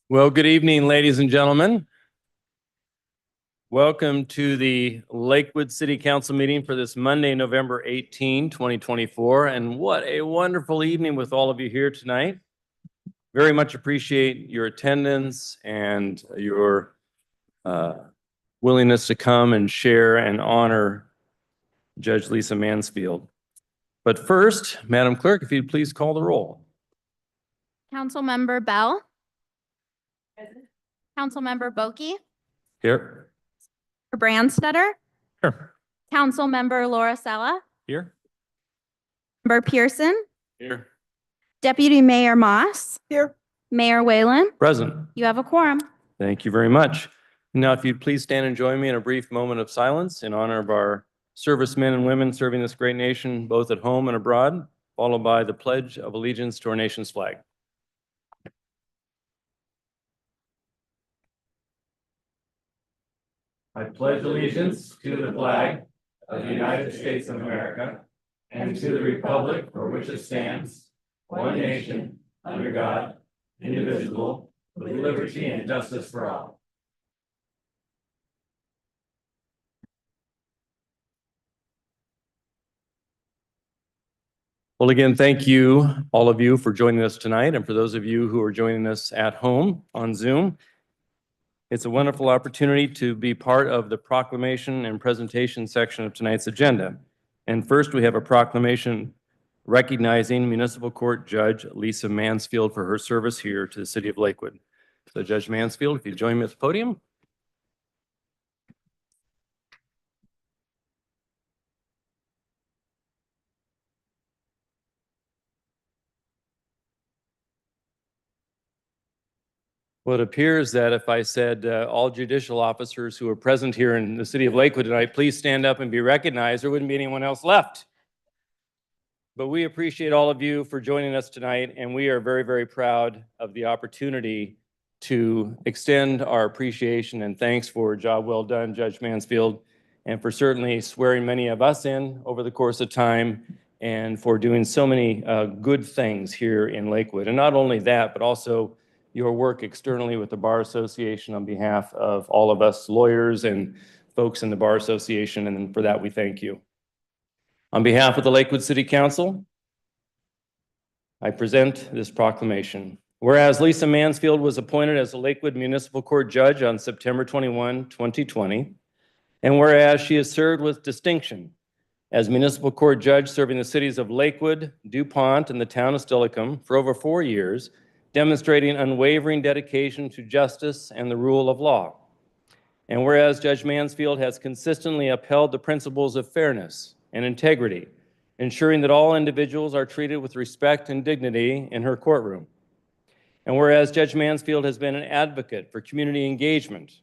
Well, good evening, ladies and gentlemen. Welcome to the Lakewood City Council meeting for this Monday, November 18, 2024. And what a wonderful evening with all of you here tonight. Very much appreciate your attendance and your willingness to come and share and honor Judge Lisa Mansfield. But first, Madam Clerk, if you'd please call the roll. Councilmember Bell. Councilmember Boki. Here. Brandstetter. Here. Councilmember Laura Sella. Here. Member Pearson. Here. Deputy Mayor Moss. Here. Mayor Whalen. Present. You have a quorum. Thank you very much. Now, if you'd please stand and join me in a brief moment of silence in honor of our servicemen and women serving this great nation, both at home and abroad, followed by the Pledge of Allegiance to our nation's flag. I pledge allegiance to the flag of the United States of America and to the republic for which it stands, one nation, under God, indivisible, with liberty and justice for all. Well, again, thank you, all of you, for joining us tonight. And for those of you who are joining us at home on Zoom, it's a wonderful opportunity to be part of the proclamation and presentation section of tonight's agenda. And first, we have a proclamation recognizing Municipal Court Judge Lisa Mansfield for her service here to the City of Lakewood. So Judge Mansfield, if you join me at the podium. Well, it appears that if I said all judicial officers who are present here in the City of Lakewood tonight, please stand up and be recognized, there wouldn't be anyone else left. But we appreciate all of you for joining us tonight, and we are very, very proud of the opportunity to extend our appreciation and thanks for a job well done, Judge Mansfield, and for certainly swearing many of us in over the course of time, and for doing so many good things here in Lakewood. And not only that, but also your work externally with the Bar Association on behalf of all of us lawyers and folks in the Bar Association, and for that we thank you. On behalf of the Lakewood City Council, I present this proclamation. Whereas Lisa Mansfield was appointed as a Lakewood Municipal Court Judge on September 21, 2020, and whereas she has served with distinction as Municipal Court Judge serving the cities of Lakewood, DuPont, and the town of Steilacoom for over 4 years, demonstrating unwavering dedication to justice and the rule of law. And whereas Judge Mansfield has consistently upheld the principles of fairness and integrity, ensuring that all individuals are treated with respect and dignity in her courtroom. And whereas Judge Mansfield has been an advocate for community engagement,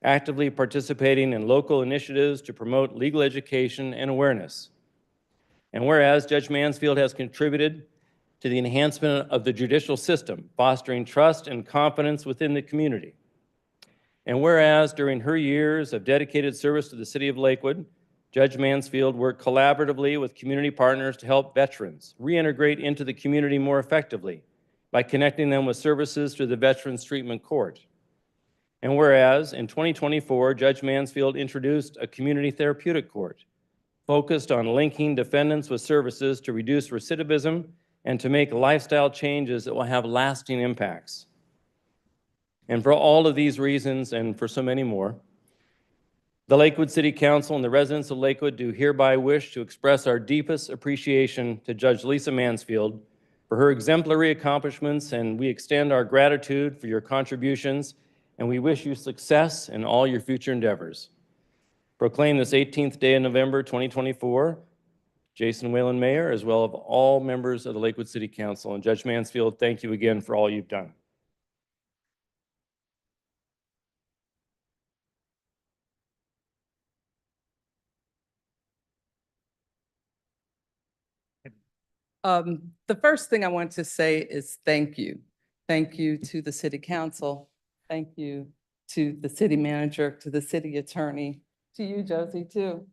actively participating in local initiatives to promote legal education and awareness. And whereas Judge Mansfield has contributed to the enhancement of the judicial system, fostering trust and confidence within the community. And whereas during her years of dedicated service to the City of Lakewood, Judge Mansfield worked collaboratively with community partners to help veterans reintegrate into the community more effectively by connecting them with services through the Veterans Treatment Court. And whereas in 2024, Judge Mansfield introduced a community therapeutic court focused on linking defendants with services to reduce recidivism and to make lifestyle changes that will have lasting impacts. And for all of these reasons, and for so many more, the Lakewood City Council and the residents of Lakewood do hereby wish to express our deepest appreciation to Judge Lisa Mansfield for her exemplary accomplishments, and we extend our gratitude for your contributions, and we wish you success in all your future endeavors. Proclaim this 18th day of November 2024, Jason Whalen, Mayor, as well as all members of the Lakewood City Council. And Judge Mansfield, thank you again for all you've done. The first thing I want to say is thank you. Thank you to the City Council. Thank you to the City Manager, to the City Attorney, to you, Josie, too.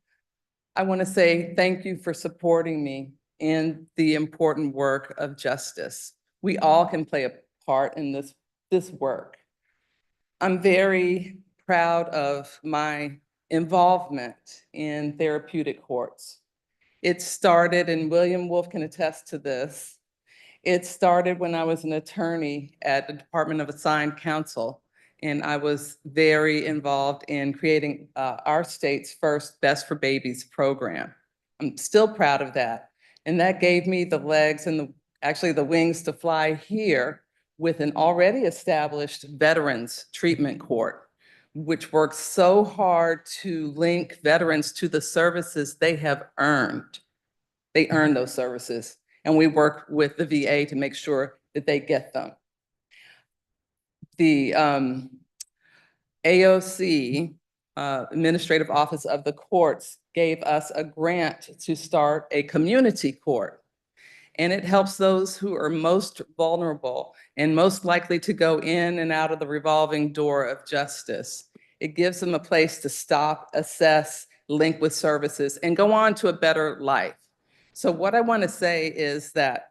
I want to say thank you for supporting me in the important work of justice. We all can play a part in this this work. I'm very proud of my involvement in therapeutic courts. It started, and William Wolf can attest to this, it started when I was an attorney at the Department of Assigned Counsel, and I was very involved in creating our state's first Best for Babies program. I'm still proud of that. And that gave me the legs and actually the wings to fly here with an already established veterans treatment court, which works so hard to link veterans to the services they have earned. They earn those services, and we work with the VA to make sure that they get them. The AOC, Administrative Office of the Courts, gave us a grant to start a community court. And it helps those who are most vulnerable and most likely to go in and out of the revolving door of justice. It gives them a place to stop, assess, link with services, and go on to a better life. So what I want to say is that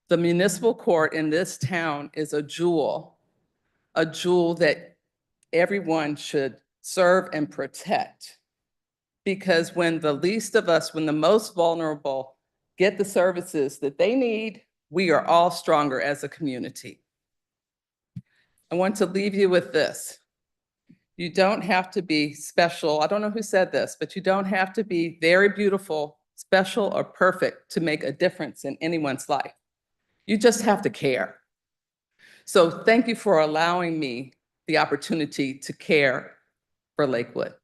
the municipal court in this town is a jewel that everyone should serve and protect. Because when the least of us, when the most vulnerable get the services that they need, we are all stronger as a community. I want to leave you with this. You don't have to be special. I don't know who said this, but you don't have to be very beautiful, special, or perfect to make a difference in anyone's life. You just have to care. So thank you for allowing me the opportunity to care for Lakewood.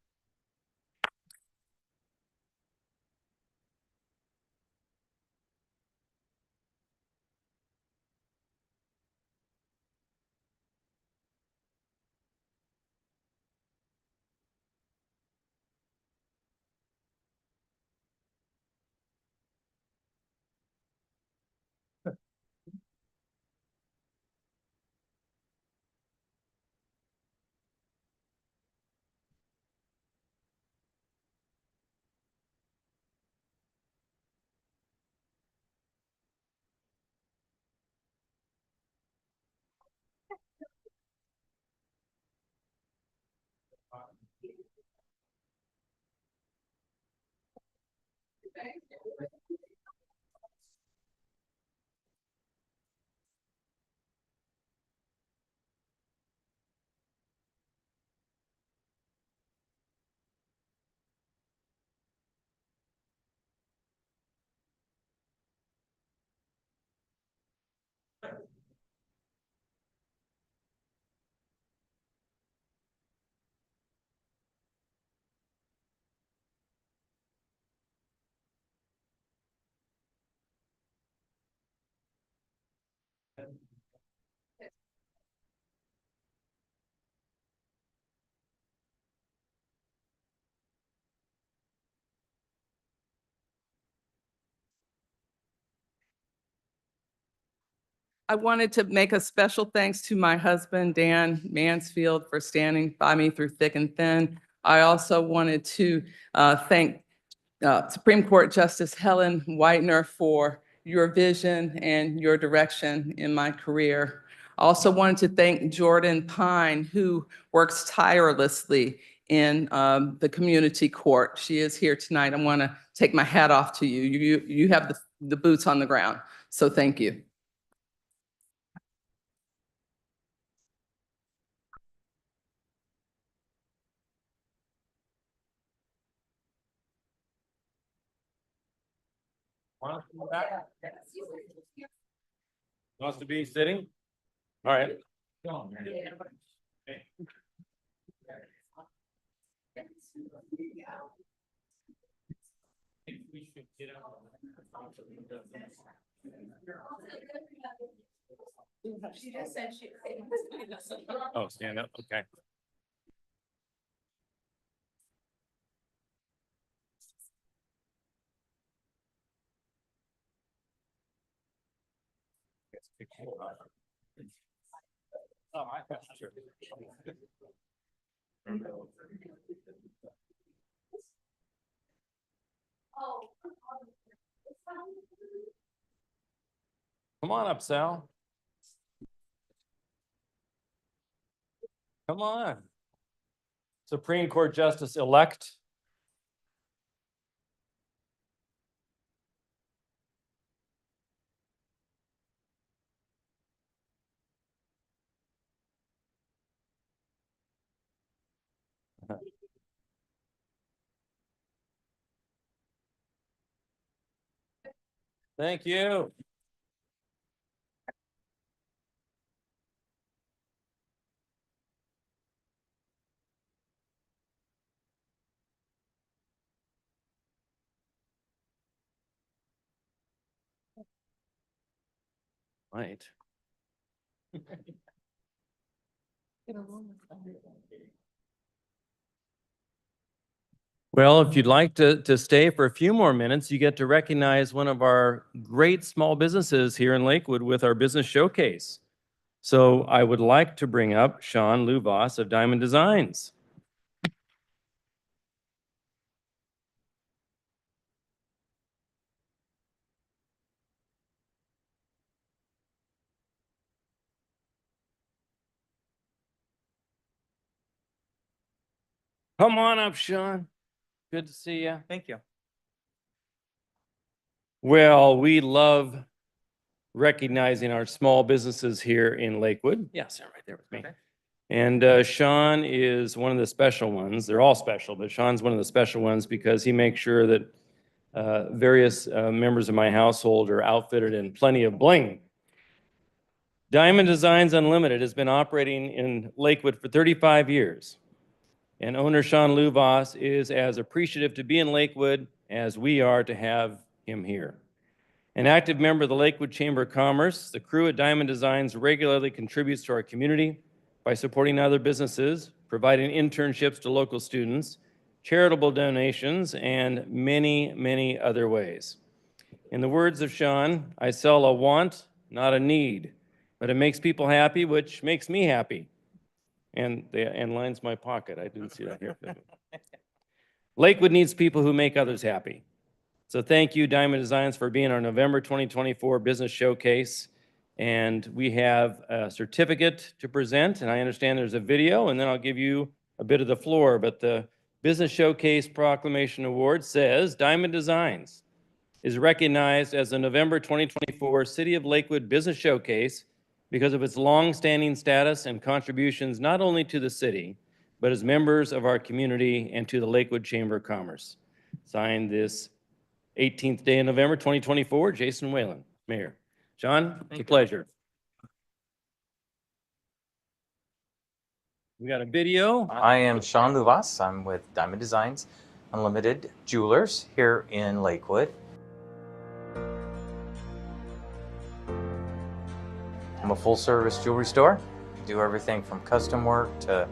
I wanted to make a special thanks to my husband, Dan Mansfield, for standing by me through thick and thin. I also wanted to thank Supreme Court Justice Helen Whitener for your vision and your direction in my career. I also wanted to thank Jordan Pine, who works tirelessly in the community court. She is here tonight. I want to take my hat off to you. You have the boots on the ground, so thank you. Wants to be sitting? All right. She just said she. Oh, stand up, okay. Oh, I got sure. Come on up, Sal. Come on. Supreme Court Justice-elect. Thank you. Right. Well, if you'd like to stay for a few more minutes, you get to recognize one of our great small businesses here in Lakewood with our business showcase. So I would like to bring up Sean Luvas of Diamond Designs. Come on up, Sean. Good to see you. Thank you. Well, we love recognizing our small businesses here in Lakewood. Yes, right there with me. Okay. And Sean is one of the special ones. They're all special, but Sean's one of the special ones because he makes sure that various members of my household are outfitted in plenty of bling. Diamond Designs Unlimited has been operating in Lakewood for 35 years. And owner Sean Luvas is as appreciative to be in Lakewood as we are to have him here. An active member of the Lakewood Chamber of Commerce, the crew at Diamond Designs regularly contributes to our community by supporting other businesses, providing internships to local students, charitable donations, and many, many other ways. In the words of Sean, I sell a want, not a need, but it makes people happy, which makes me happy. And lines my pocket. I didn't see that here. Lakewood needs people who make others happy. So thank you, Diamond Designs, for being our November 2024 Business Showcase. And we have a certificate to present, and I understand there's a video, and then I'll give you a bit of the floor. But the Business Showcase Proclamation Award says Diamond Designs is recognized as the November 2024 City of Lakewood Business Showcase because of its long-standing status and contributions not only to the city, but as members of our community and to the Lakewood Chamber of Commerce. Signed this 18th day of November 2024, Jason Whalen, Mayor. John, it's a pleasure. We got a video. I am Sean Luvas. I'm with Diamond Designs Unlimited Jewelers here in Lakewood. I'm a full-service jewelry store. Do everything from custom work to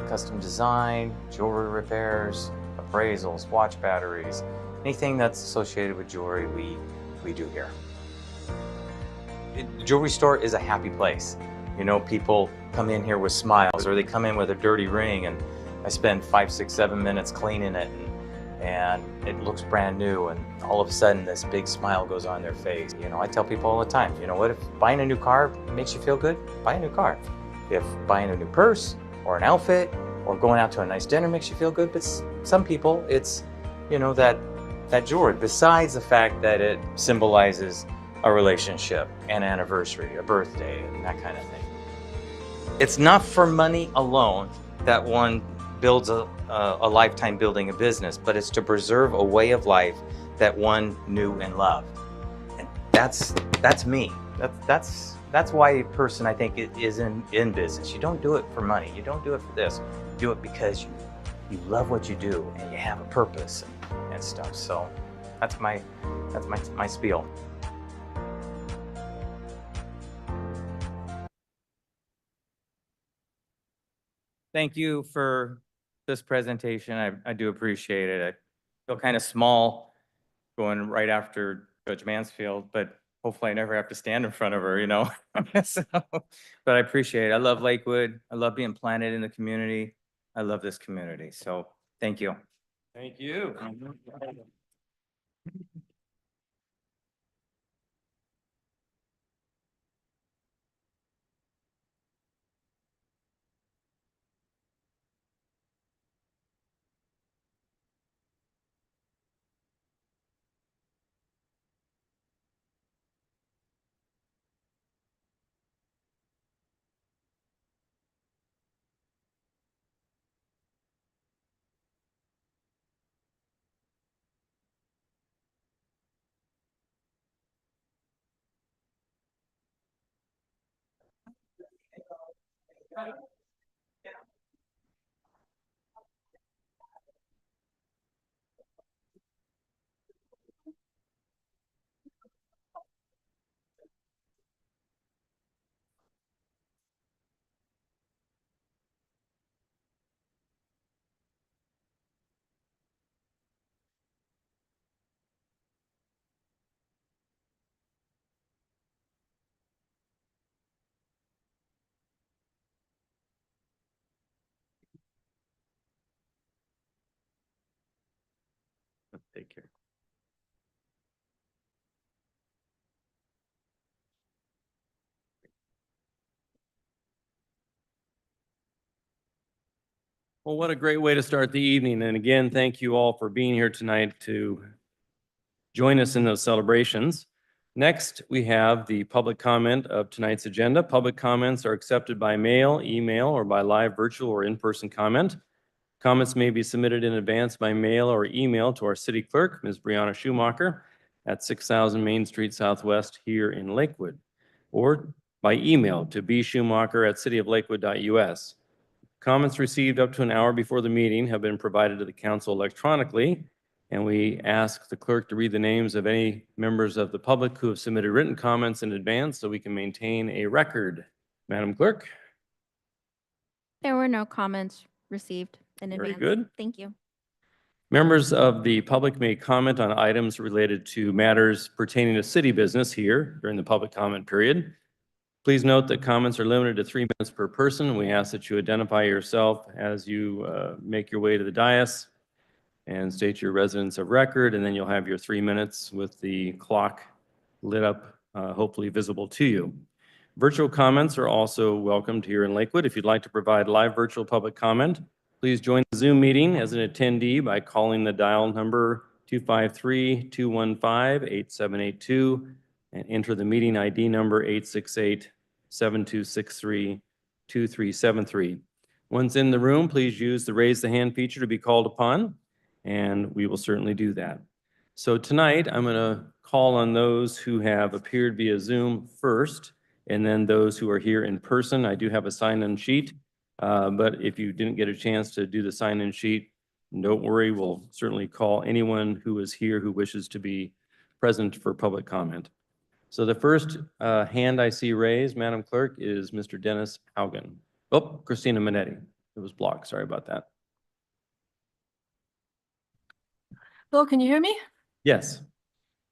custom design, jewelry repairs, appraisals, watch batteries, anything that's associated with jewelry we do here. The jewelry store is a happy place. You know, people come in here with smiles, or they come in with a dirty ring, and I spend 5, 6, 7 minutes cleaning it, and it looks brand new, and all of a sudden this big smile goes on their face. You know, I tell people all the time, you know what, if buying a new car makes you feel good, buy a new car. If buying a new purse or an outfit or going out to a nice dinner makes you feel good, but some people, it's, you know, that jewelry, besides the fact that it symbolizes a relationship, an anniversary, a birthday, and that kind of thing. It's not for money alone that one builds a lifetime building a business, but it's to preserve a way of life that one knew and loved. And that's me. That's why a person, I think, is in business. You don't do it for money. You don't do it for this. You do it because you love what you do and you have a purpose and stuff. So that's my spiel. Thank you for this presentation. I do appreciate it. I feel kind of small going right after Judge Mansfield, but hopefully I never have to stand in front of her, you know? So, but I appreciate it. I love Lakewood. I love being planted in the community. I love this community. So thank you. Thank you. Take care. Well, what a great way to start the evening. And again, thank you all for being here tonight to join us in those celebrations. Next, we have the public comment of tonight's agenda. Public comments are accepted by mail, email, or by live, virtual, or in-person comment. Comments may be submitted in advance by mail or email to our city clerk, Ms. Brianna Schumacher, at 6000 Main Street Southwest here in Lakewood, or by email to bschumacher@cityoflakewood.us. Comments received up to an hour before the meeting have been provided to the council electronically, and we ask the clerk to read the names of any members of the public who have submitted written comments in advance so we can maintain a record. Madam Clerk? There were no comments received in Very advance. good. Thank you. Members of the public may comment on items related to matters pertaining to city business here during the public comment period. Please note that comments are limited to 3 minutes per person. We ask that you identify yourself as you make your way to the dais and state your residence of record, and then you'll have your 3 minutes with the clock lit up, hopefully visible to you. Virtual comments are also welcomed here in Lakewood. If you'd like to provide live virtual public comment, please join the Zoom meeting as an attendee by calling the dial number 253-215-8782 and enter the meeting ID number 868-7263-2373. Once in the room, please use the raise the hand feature to be called upon, and we will certainly do that. So tonight, I'm going to call on those who have appeared via Zoom first, and then those who are here in person. I do have a sign-in sheet, but if you didn't get a chance to do the sign-in sheet, don't worry, we'll certainly call anyone who is here who wishes to be present for public comment. So the first hand I see raised, Madam Clerk, is Mr. Dennis Haugen. Oh, Christina Minetti. It was blocked. Sorry about that. Hello, can you hear me? Yes.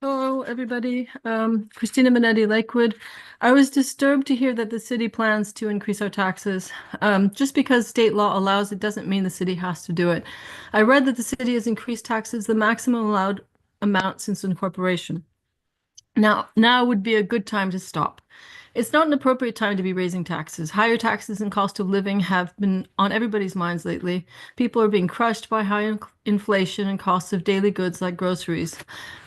Hello, everybody. Christina Minetti, Lakewood. I was disturbed to hear that the city plans to increase our taxes. Just because state law allows it doesn't mean the city has to do it. I read that the city has increased taxes the maximum allowed amount since incorporation. Now would be a good time to stop. It's not an appropriate time to be raising taxes. Higher taxes and cost of living have been on everybody's minds lately. People are being crushed by high inflation and costs of daily goods like groceries.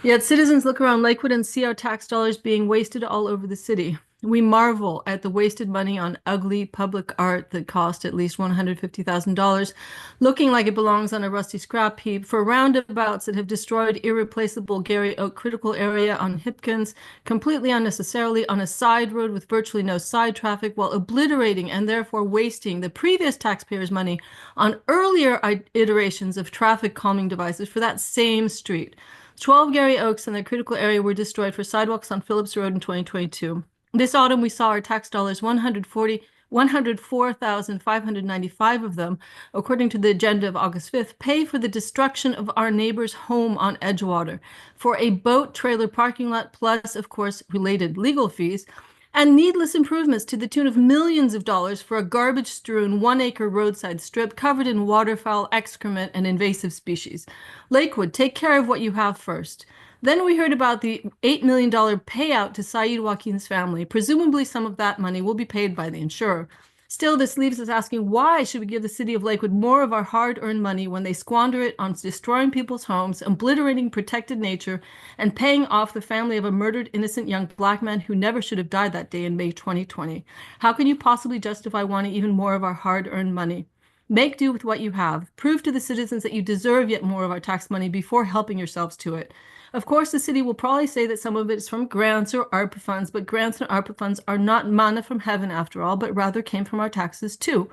Yet citizens look around Lakewood and see our tax dollars being wasted all over the city. We marvel at the wasted money on ugly public art that cost at least $150,000, looking like it belongs on a rusty scrap heap, for roundabouts that have destroyed irreplaceable Gary Oak critical area on Hipkins, completely unnecessarily on a side road with virtually no side traffic, while obliterating and therefore wasting the previous taxpayers' money on earlier iterations of traffic calming devices for that same street. 12 Gary Oaks in the critical area were destroyed for sidewalks on Phillips Road in 2022. This autumn, we saw our tax dollars, 104,595 of them, according to the agenda of August 5th, pay for the destruction of our neighbor's home on Edgewater, for a boat trailer parking lot, plus, of course, related legal fees, and needless improvements to the tune of millions of dollars for a garbage-strewn 1-acre roadside strip covered in waterfowl excrement and invasive species. Lakewood, take care of what you have first. Then we heard about the $8 million payout to Saeed Joaquin's family. Presumably some of that money will be paid by the insurer. Still, this leaves us asking, why should we give the city of Lakewood more of our hard-earned money when they squander it on destroying people's homes, obliterating protected nature, and paying off the family of a murdered innocent young black man who never should have died that day in May 2020? How can you possibly justify wanting even more of our hard-earned money? Make do with what you have. Prove to the citizens that you deserve yet more of our tax money before helping yourselves to it. Of course, the city will probably say that some of it is from grants or ARPA funds, but grants and ARPA funds are not manna from heaven after all, but rather came from our taxes too.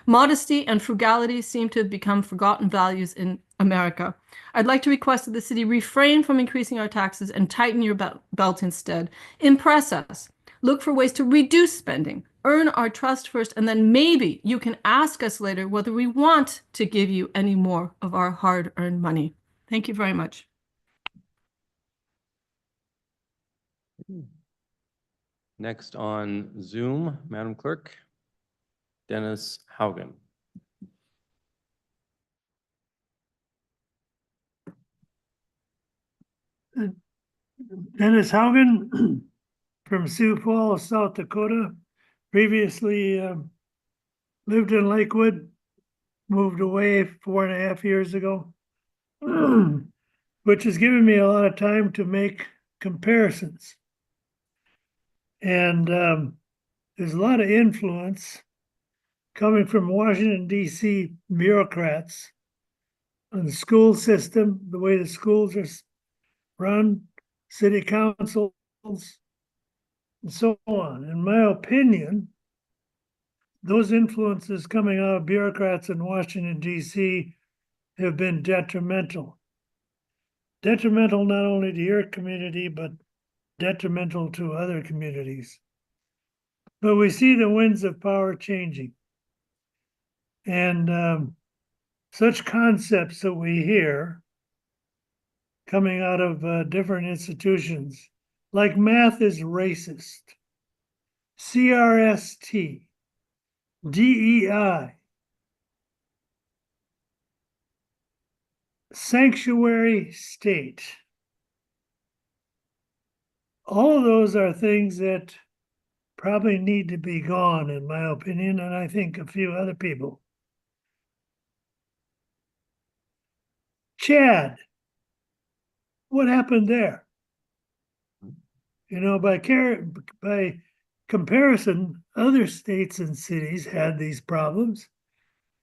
Modesty and frugality seem to have become forgotten values in America. I'd like to request that the city refrain from increasing our taxes and tighten your belt instead. Impress us. Look for ways to reduce spending. Earn our trust first, and then maybe you can ask us later whether we want to give you any more of our hard-earned money. Thank you very much. Next on Zoom, Madam Clerk, Dennis Haugen. Dennis Haugen from Sioux Falls, South Dakota. Previously lived in Lakewood, moved away 4.5 years ago, which has given me a lot of time to make comparisons. And there's a lot of influence coming from Washington, D.C. bureaucrats on the school system, the way the schools are run, city councils, and so on. In my opinion, those influences coming out of bureaucrats in Washington, D.C. have been detrimental. Detrimental not only to your community, but detrimental to other communities. But we see the winds of power changing. And such concepts that we hear coming out of different institutions, like math is racist, CRST, DEI, sanctuary state. All of those are things that probably need to be gone, in my opinion, and I think a few other people. Chad, what happened there? You know, by comparison, other states and cities had these problems,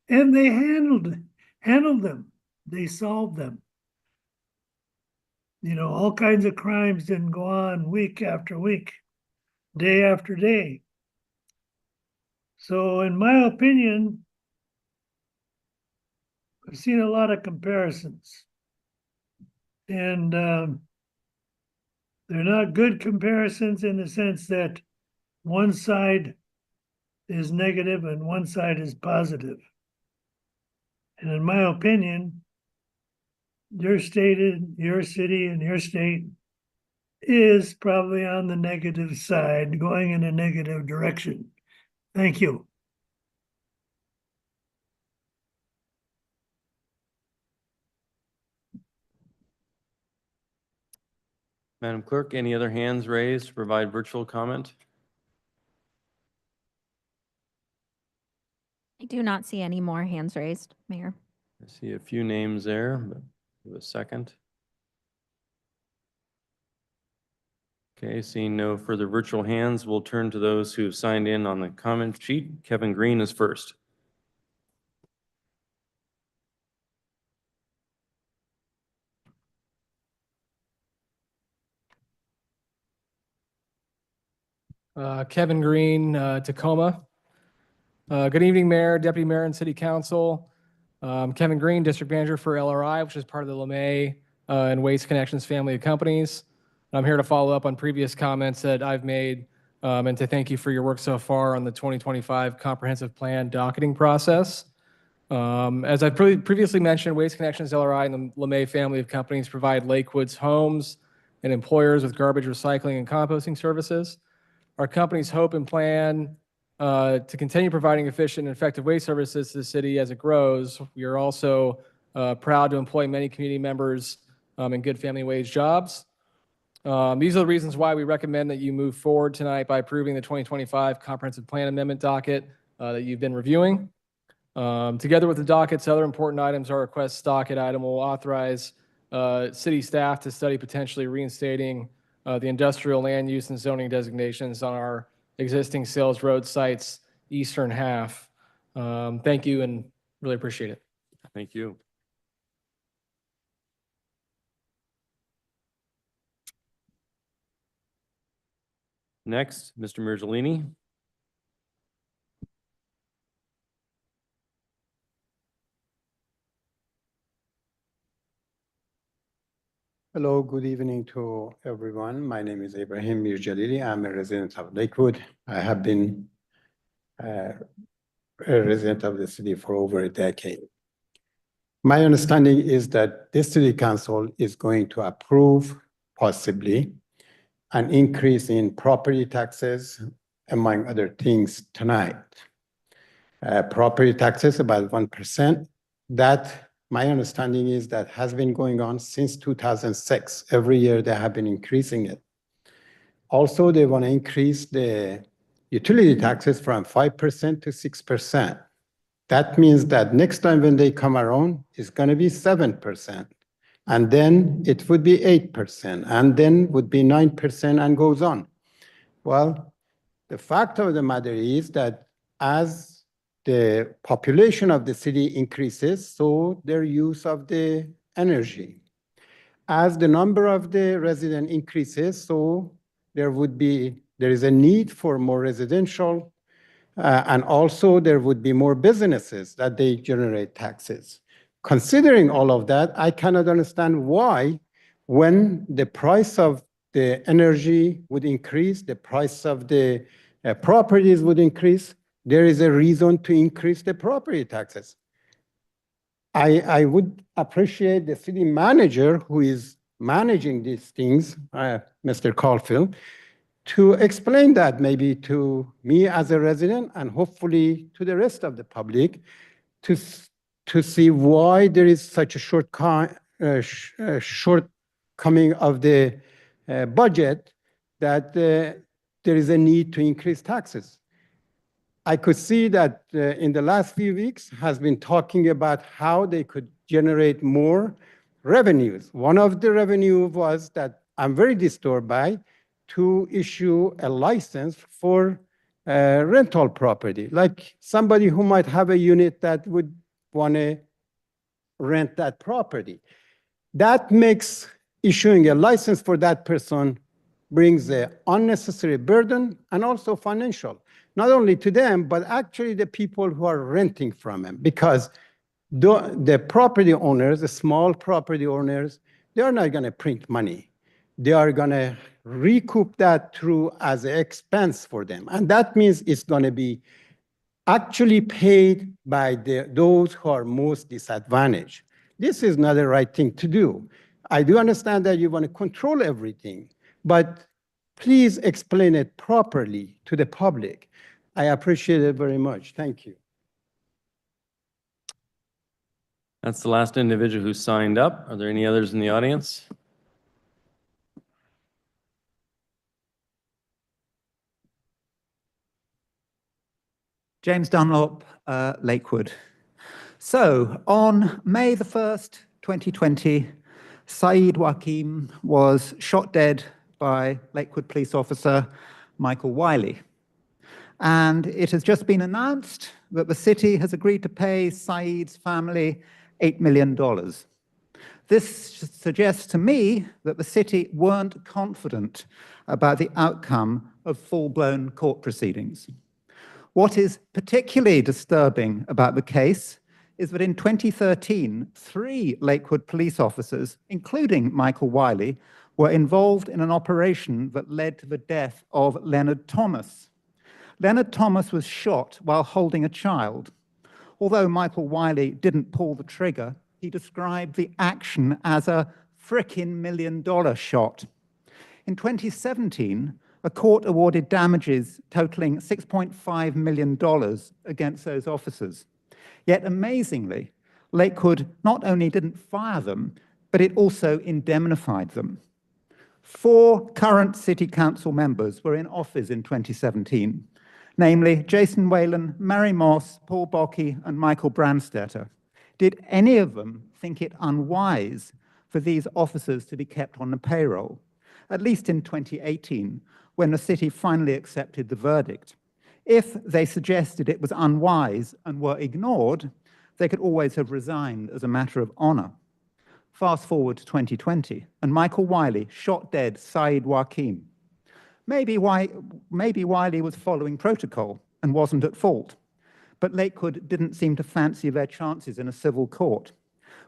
and they handled them. They solved them. You know, all kinds of crimes didn't go on week after week, day after day. So in my opinion, I've seen a lot of comparisons. And they're not good comparisons in the sense that one side is negative and one side is positive. And in my opinion, your city and your state is probably on the negative side, going in a negative direction. Thank you. Madam Clerk, any other hands raised to provide virtual comment? I do not see any more hands raised, Mayor. I see a few names there, but give a second. Okay, seeing no further virtual hands, we'll turn to those who have signed in on the comment sheet. Kevin Green is first. Kevin Green, Tacoma. Good evening, Mayor, Deputy Mayor, and City Council. Kevin Green, District Manager for LRI, which is part of the LeMay and Waste Connections family of companies. I'm here to follow up on previous comments that I've made and to thank you for your work so far on the 2025 Comprehensive Plan docketing process. As I previously mentioned, Waste Connections, LRI, and the LeMay family of companies provide Lakewood's homes and employers with garbage recycling and composting services. Our companies hope and plan to continue providing efficient and effective waste services to the city as it grows. We are also proud to employ many community members in good family wage jobs. These are the reasons why we recommend that you move forward tonight by approving the 2025 Comprehensive Plan Amendment docket that you've been reviewing. Together with the docket's other important items, our request docket item will authorize city staff to study potentially reinstating the industrial land use and zoning designations on our existing sales road sites eastern half. Thank you and really appreciate it. Thank you. Next, Mr. Mirzelini. Hello, good evening to everyone. My name is Ibrahim Mirjalili. I'm a resident of Lakewood. I have been a resident of the city for over a decade. My understanding is that this city council is going to approve possibly an increase in property taxes, among other things, tonight. Property taxes about 1%. That, my understanding is that has been going on since 2006. Every year they have been increasing it. Also, they want to increase the utility taxes from 5% to 6%. That means that next time when they come around, it's going to be 7%. And then it would be 8%, and then would be 9% and goes on. Well, the fact of the matter is that as the population of the city increases, so their use of the energy. As the number of the resident increases, so there is a need for more residential, and also there would be more businesses that they generate taxes. Considering all of that, I cannot understand why, when the price of the energy would increase, the price of the properties would increase, there is a reason to increase the property taxes. I would appreciate the city manager who is managing these things, Mr. Caulfield, to explain that maybe to me as a resident and hopefully to the rest of the public to see why there is such a shortcoming of the budget that there is a need to increase taxes. I could see that in the last few weeks has been talking about how they could generate more revenues. One of the revenue was that I'm very disturbed by, to issue a license for rental property, like somebody who might have a unit that would want to rent that property. That makes issuing a license for that person brings an unnecessary burden and also financial, not only to them, but actually the people who are renting from them, because the property owners, the small property owners, they are not going to print money. They are going to recoup that through as an expense for them. And that means it's going to be actually paid by those who are most disadvantaged. This is not the right thing to do. I do understand that you want to control everything, but please explain it properly to the public. I appreciate it very much. Thank you. That's the last individual who signed up. Are there any others in the audience? James Dunlop, Lakewood. So on May the 1st, 2020, Saeed Wakim was shot dead by Lakewood police officer Michael Wiley. And it has just been announced that the city has agreed to pay Saeed's family $8 million. This suggests to me that the city weren't confident about the outcome of full-blown court proceedings. What is particularly disturbing about the case is that in 2013, 3 Lakewood police officers, including Michael Wiley, were involved in an operation that led to the death of Leonard Thomas. Leonard Thomas was shot while holding a child. Although Michael Wiley didn't pull the trigger, he described the action as a frickin' $1 million shot. In 2017, a court awarded damages totaling $6.5 million against those officers. Yet amazingly, Lakewood not only didn't fire them, but it also indemnified them. 4 current city council members were in office in 2017, namely Jason Whalen, Mary Moss, Paul Bockey, and Michael Brandstetter. Did any of them think it unwise for these officers to be kept on the payroll, at least in 2018, when the city finally accepted the verdict? If they suggested it was unwise and were ignored, they could always have resigned as a matter of honor. Fast forward to 2020, and Michael Wiley shot dead Saeed Wakim. Maybe Wiley was following protocol and wasn't at fault, but Lakewood didn't seem to fancy their chances in a civil court,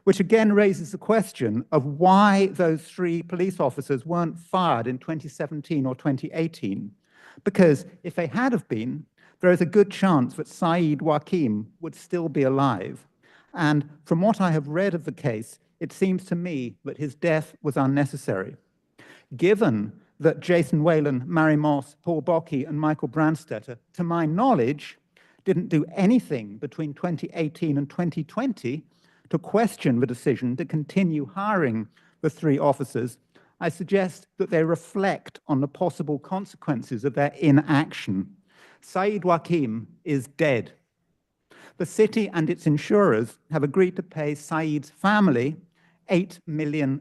which again raises the question of why those 3 police officers weren't fired in 2017 or 2018. Because if they had have been, there is a good chance that Saeed Wakim would still be alive. And from what I have read of the case, it seems to me that his death was unnecessary. Given that Jason Whalen, Mary Moss, Paul Bockey, and Michael Brandstetter, to my knowledge, didn't do anything between 2018 and 2020 to question the decision to continue hiring the 3 officers, I suggest that they reflect on the possible consequences of their inaction. Saeed Wakim is dead. The city and its insurers have agreed to pay Saeed's family $8 million.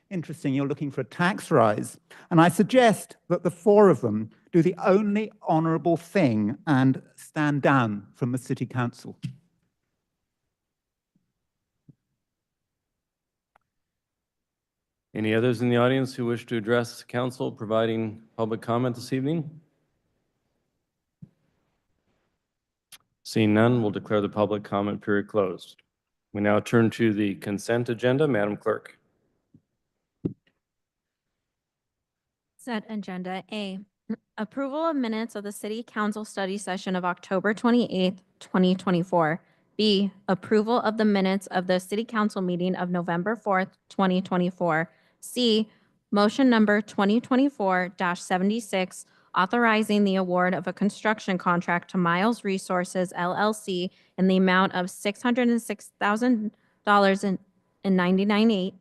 Interesting, you're looking for a tax rise. And I suggest that the 4 of them do the only honorable thing and stand down from the city council. Any others in the audience who wish to address council providing public comment this evening? Seeing none, we'll declare the public comment period closed. We now turn to the consent agenda. Madam Clerk. Consent agenda A, approval of minutes of the city council study session of October 28th, 2024. B, approval of the minutes of the city council meeting of November 4th, 2024. C, motion number 2024-76, authorizing the award of a construction contract to Miles Resources LLC in the amount of $606,000.99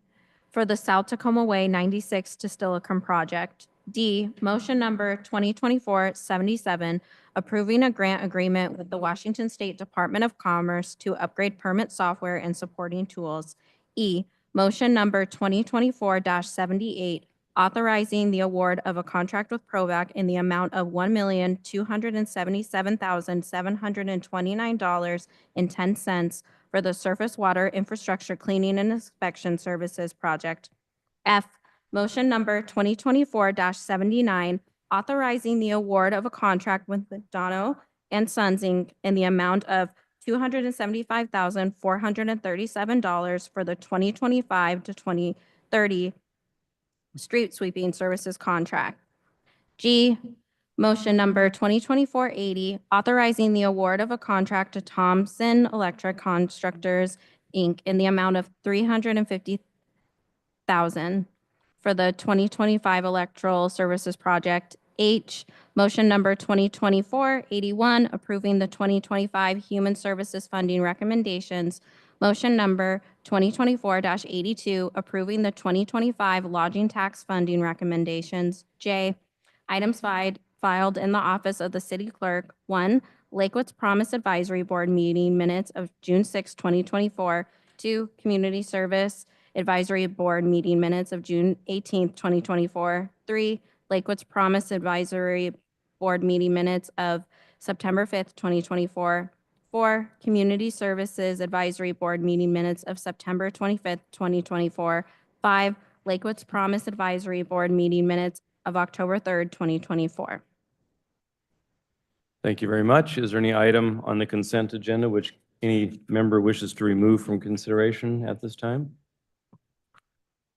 for the South Tacoma Way 96 to Stillicum project. D, motion number 2024-77, approving a grant agreement with the Washington State Department of Commerce to upgrade permit software and supporting tools. E, motion number 2024-78, authorizing the award of a contract with Provac in the amount of $1,277,729.10 for the surface water infrastructure cleaning and inspection services project. F, motion number 2024-79, authorizing the award of a contract with McDonough and Sons, Inc. in the amount of $275,437 for the 2025 to 2030 street sweeping services contract. G, motion number 2024-80, authorizing the award of a contract to Thompson Electric Constructors, Inc. in the amount of $350,000 for the 2025 electoral services project. H, motion number 2024-81, approving the 2025 human services funding recommendations. Motion number 2024-82, approving the 2025 lodging tax funding recommendations. J, items filed in the office of the city clerk. 1, Lakewood's Promise Advisory Board meeting minutes of June 6, 2024. 2, Community Service Advisory Board meeting minutes of June 18, 2024. 3, Lakewood's Promise Advisory Board meeting minutes of September 5th, 2024. 4, Community Services Advisory Board meeting minutes of September 25th, 2024. 5, Lakewood's Promise Advisory Board meeting minutes of October 3rd, 2024. Thank you very much. Is there any item on the consent agenda which any member wishes to remove from consideration at this time?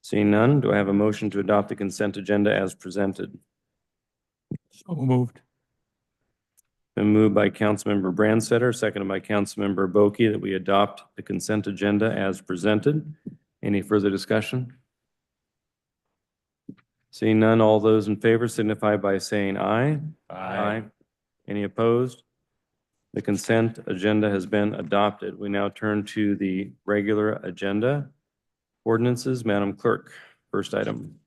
Seeing none, do I have a motion to adopt the consent agenda as presented? So moved. Been moved by Councilmember Brandstetter, seconded by Councilmember Boakey, that we adopt the consent agenda as presented. Any further discussion? Seeing none, all those in favor signify by saying aye. Aye. Any opposed? The consent agenda has been adopted. We now turn to the regular agenda. Ordinances, Madam Clerk, first item.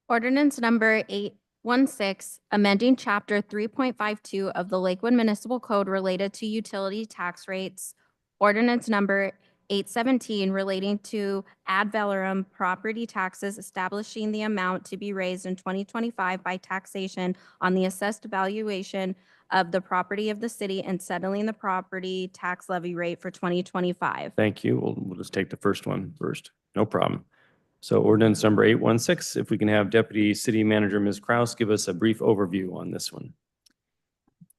Ordinance number 816, amending chapter 3.52 of the Lakewood Municipal Code related to utility tax rates. Ordinance number 817, relating to ad valorem property taxes, establishing the amount to be raised in 2025 by taxation on the assessed valuation of the property of the city and settling the property tax levy rate for 2025. Thank you. We'll just take the first one first. No problem. So ordinance number 816, if we can have Deputy City Manager Ms. Kraus give us a brief overview on this one.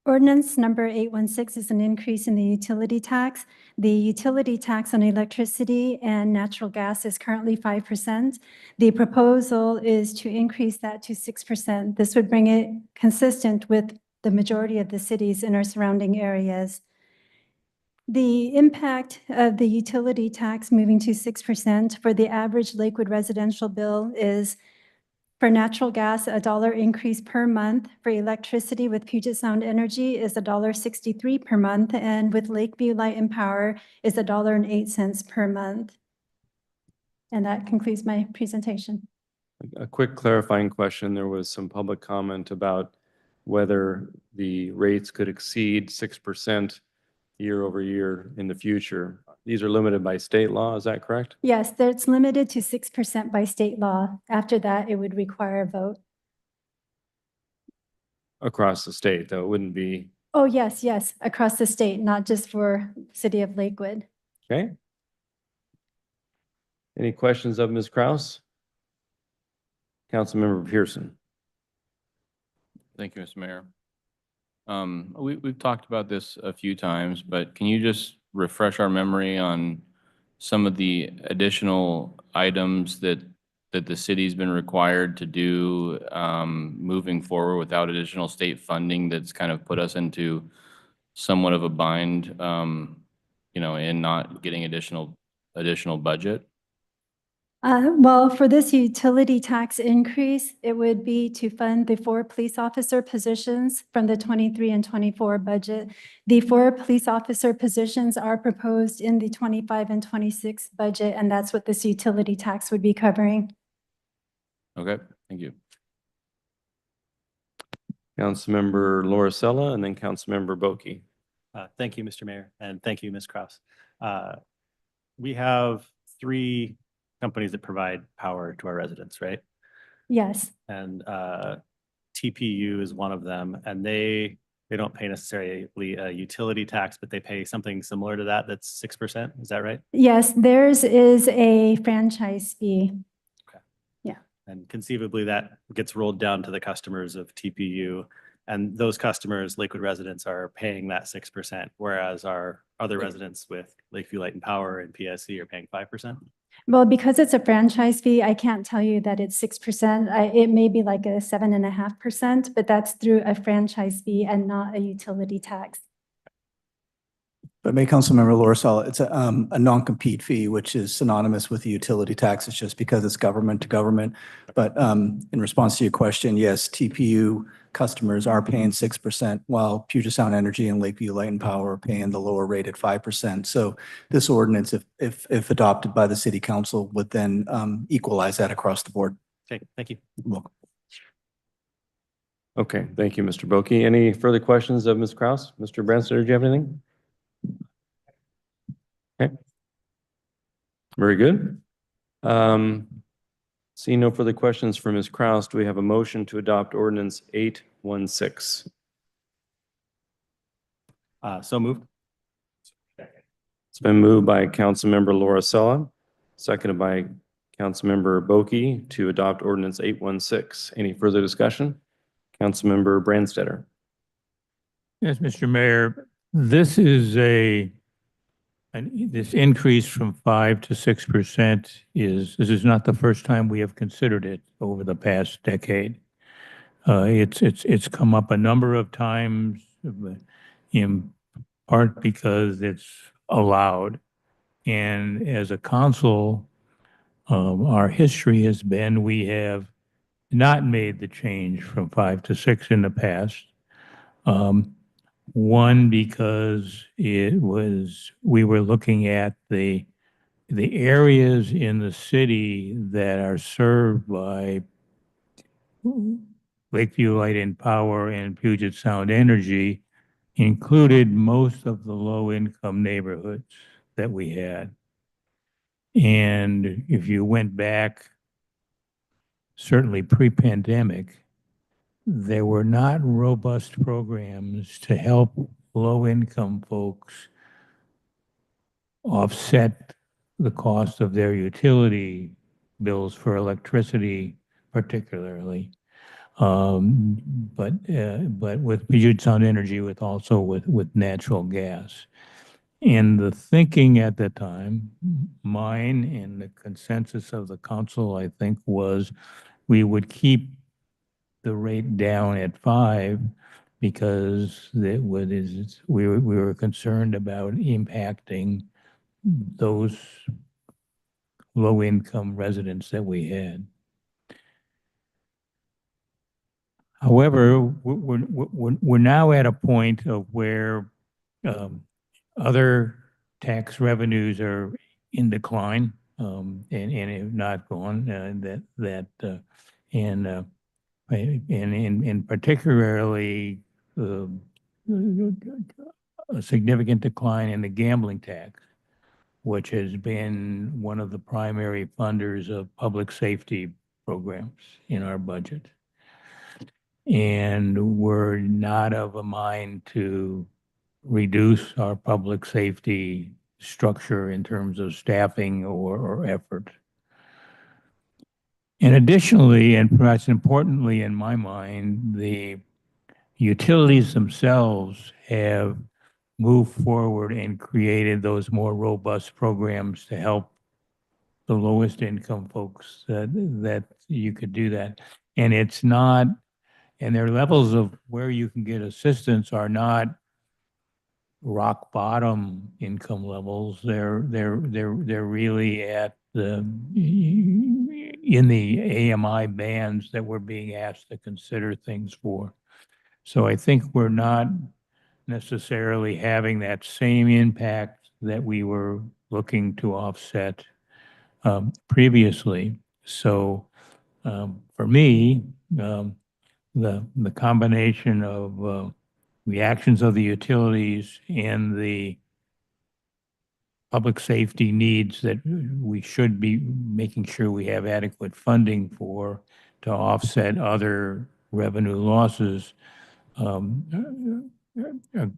Ordinance number 816 is an increase in the utility tax. The utility tax on electricity and natural gas is currently 5%. The proposal is to increase that to 6%. This would bring it consistent with the majority of the cities in our surrounding areas. The impact of the utility tax moving to 6% for the average Lakewood residential bill is, for natural gas, $1 increase per month. For electricity with Puget Sound Energy is $1.63 per month, and with Lakeview Light and Power is $1.08 per month. And that concludes my presentation. A quick clarifying question. There was some public comment about whether the rates could exceed 6% year over year in the future. These are limited by state law, is that correct? Yes, that's limited to 6% by state law. After that, it would require a vote. Across the state, though, it wouldn't be, Oh, yes, yes, across the state, not just for City of Lakewood. okay? Any questions of Ms. Kraus? Councilmember Pearson. Thank you, Mr. Mayor. We've talked about this a few times, but can you just refresh our memory on some of the additional items that the city's been required to do moving forward without additional state funding that's kind of put us into somewhat of a bind, in not getting additional budget? Well, for this utility tax increase, it would be to fund the 4 police officer positions from the 23 and 24 budget. The 4 police officer positions are proposed in the 25 and 26 budget, and that's what this utility tax would be covering. Okay, thank you. Councilmember Lauricella and then Councilmember Boki. Thank you, Mr. Mayor, and thank you, Ms. Kraus. We have 3 companies that provide power to our residents, right? Yes, And TPU is one of them, and they don't pay necessarily a utility tax, but they pay something similar to that. That's 6%. Is that right? yes, theirs is a franchise fee. And conceivably that gets rolled down to the customers of TPU. And those customers, Lakewood residents, are paying that 6%, whereas our other residents with Lakeview Light and Power and PSC are paying 5%. Well, because it's a franchise fee, I can't tell you that it's 6%. It may be like a 7.5%, but that's through a franchise fee and not a utility tax. But May Councilmember Lauricella, it's a non-compete fee, which is synonymous with the utility tax. It's just because it's government to government. But in response to your question, yes, TPU customers are paying 6%, while Puget Sound Energy and Lakeview Light and Power are paying the lower rate at 5%. So this ordinance, if adopted by the city council, would then equalize that across the board. Okay, thank you. You're welcome. Okay, thank you, Mr. Boki. Any further questions of Ms. Kraus? Mr. Branstad, do you have anything? Okay. Very good. Seeing no further questions for Ms. Kraus, do we have a motion to adopt ordinance 816? So moved. It's been moved by Councilmember Lauricella, seconded by Councilmember Boki to adopt ordinance 816. Any further discussion? Councilmember Branstad. Yes, Mr. Mayor, this is this increase from 5 to 6% this is not the first time we have considered it over the past decade. It's come up a number of times, in part because it's allowed. And as a council, our history has been we have not made the change from 5 to 6 in the past. One, because we were looking at the areas in the city that are served by Lakeview Light and Power and Puget Sound Energy included most of the low-income neighborhoods that we had. And if you went back, certainly pre-pandemic, there were not robust programs to help low-income folks offset the cost of their utility bills for electricity particularly. But with Puget Sound Energy, with natural gas. And the thinking at the time, mine and the consensus of the council, I think, was we would keep the rate down at 5 because we were concerned about impacting those low-income residents that we had. However, we're now at a point of where other tax revenues are in decline, and have not gone, and particularly a significant decline in the gambling tax, which has been one of the primary funders of public safety programs in our budget. And we're not of a mind to reduce our public safety structure in terms of staffing or effort. And additionally, and perhaps importantly in my mind, the utilities themselves have moved forward and created those more robust programs to help the lowest income folks that you could do that. And it's not, and their levels of where you can get assistance are not rock bottom income levels. They're really at in the AMI bands that we're being asked to consider things for. So I think we're not necessarily having that same impact that we were looking to offset previously. So for me, the combination of the actions of the utilities and the public safety needs that we should be making sure we have adequate funding for to offset other revenue losses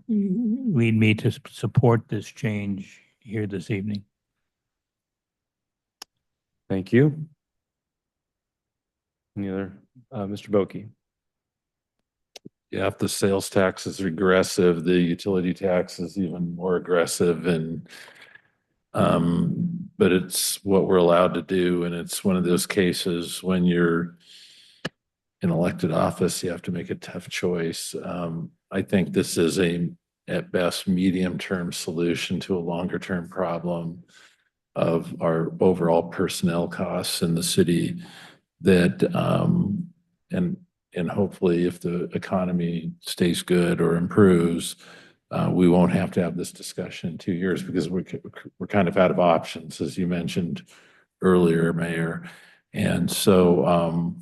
lead me to support this change here this evening. Thank you. Any other, Mr. Boki? Yeah, if the sales tax is regressive, the utility tax is even more aggressive, and but it's what we're allowed to do, and it's one of those cases when you're in elected office, you have to make a tough choice. I think this is at best, medium-term solution to a longer-term problem of our overall personnel costs in the city that, and hopefully if the economy stays good or improves, we won't have to have this discussion in 2 years because we're kind of out of options, as you mentioned earlier, Mayor. And so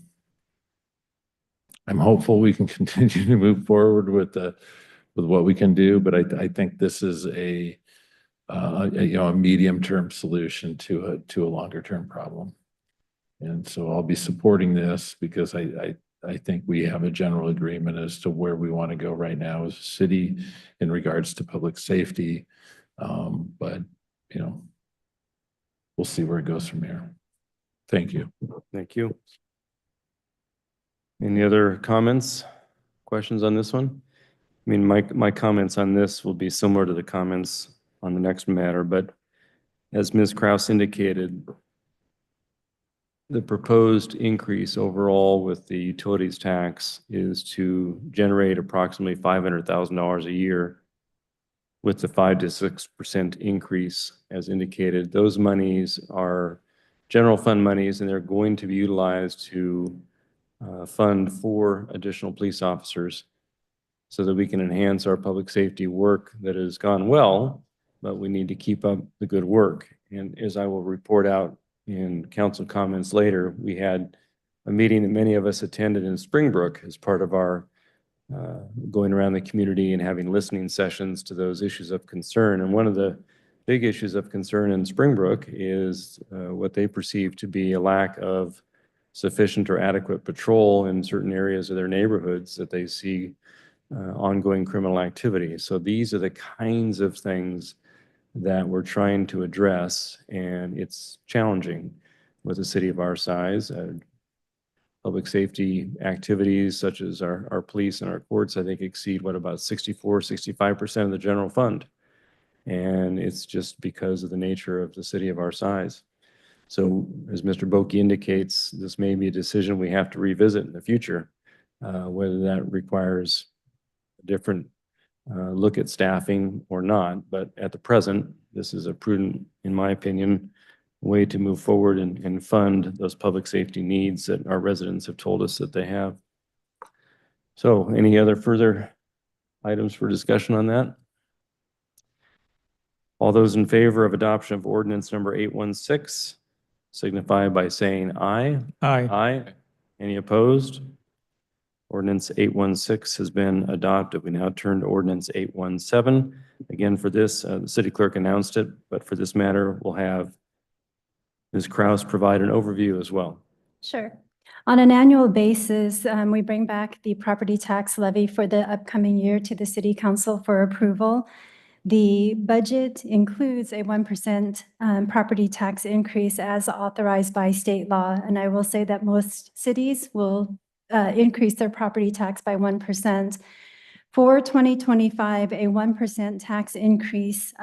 I'm hopeful we can continue to move forward with what we can do, but I think this is a medium-term solution to a longer-term problem. And so I'll be supporting this because I think we have a general agreement as to where we want to go right now as a city in regards to public safety. But, we'll see where it goes from here. Thank you. Thank you. Any other comments, questions on this one? I mean, my comments on this will be similar to the comments on the next matter, but as Ms. Kraus indicated, the proposed increase overall with the utilities tax is to generate approximately $500,000 a year with the 5 to 6% increase as indicated. Those monies are general fund monies, and they're going to be utilized to fund 4 additional police officers so that we can enhance our public safety work that has gone well, but we need to keep up the good work. And as I will report out in council comments later, we had a meeting that many of us attended in Springbrook as part of our going around the community and having listening sessions to those issues of concern. And one of the big issues of concern in Springbrook is what they perceive to be a lack of sufficient or adequate patrol in certain areas of their neighborhoods that they see ongoing criminal activity. So these are the kinds of things that we're trying to address, and it's challenging. with a city of our size. Public safety activities such as our police and our courts, I think exceed about 65% of the general fund. And it's just because of the nature of the city of our size. So as Mr. Boki indicates, this may be a decision we have to revisit in the future, whether that requires a different look at staffing or not. But at the present, this is a prudent, in my opinion, way to move forward and fund those public safety needs that our residents have told us that they have. So any other further items for discussion on that? All those in favor of adoption of ordinance number 816 signify by saying aye. Aye. Aye. Any opposed? Ordinance 816 has been adopted. We now turn to ordinance 817. Again, for this, the city clerk announced it, but for this matter, we'll have Ms. Kraus provide an overview as well. Sure. On an annual basis, we bring back the property tax levy for the upcoming year to the City Council for approval. The budget includes a 1% property tax increase as authorized by state law. And I will say that most cities will increase their property tax by 1%. For 2025, a 1% tax increase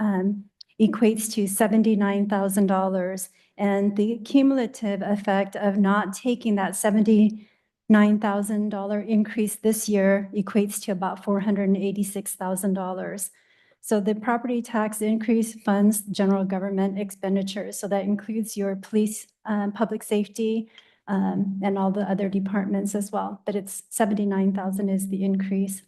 equates to $79,000. And the cumulative effect of not taking that $79,000 increase this year equates to about $486,000. So the property tax increase funds general government expenditures. So that includes your police, public safety, and all the other departments as well. But it's $79,000 is the increase.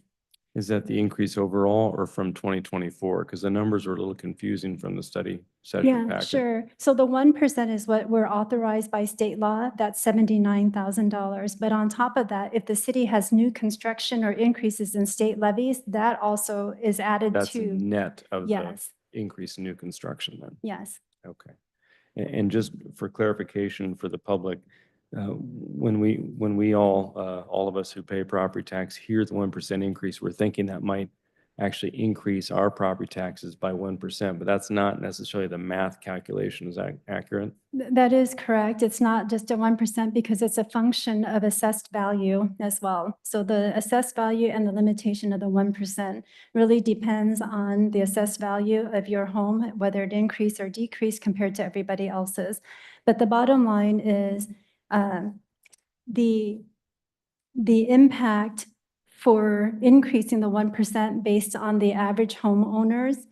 Is that the increase overall or from 2024? Because the numbers are a little confusing from the study session Yeah, packet. sure. So the 1% is what we're authorized by state law. That's $79,000. But on top of that, if the city has new construction or increases in state levies, that also is added That's to. net of the Yes, increase in new construction then. yes. Okay. And just for clarification for the public, when we all of us who pay property tax hear the 1% increase, we're thinking that might actually increase our property taxes by 1%, but that's not necessarily the math calculation. Is that accurate? That is correct. It's not just a 1% because it's a function of assessed value as well. So the assessed value and the limitation of the 1% really depends on the assessed value of your home, whether it increase or decrease compared to everybody else's. But the bottom line is the impact for increasing the 1% based on the average homeowner's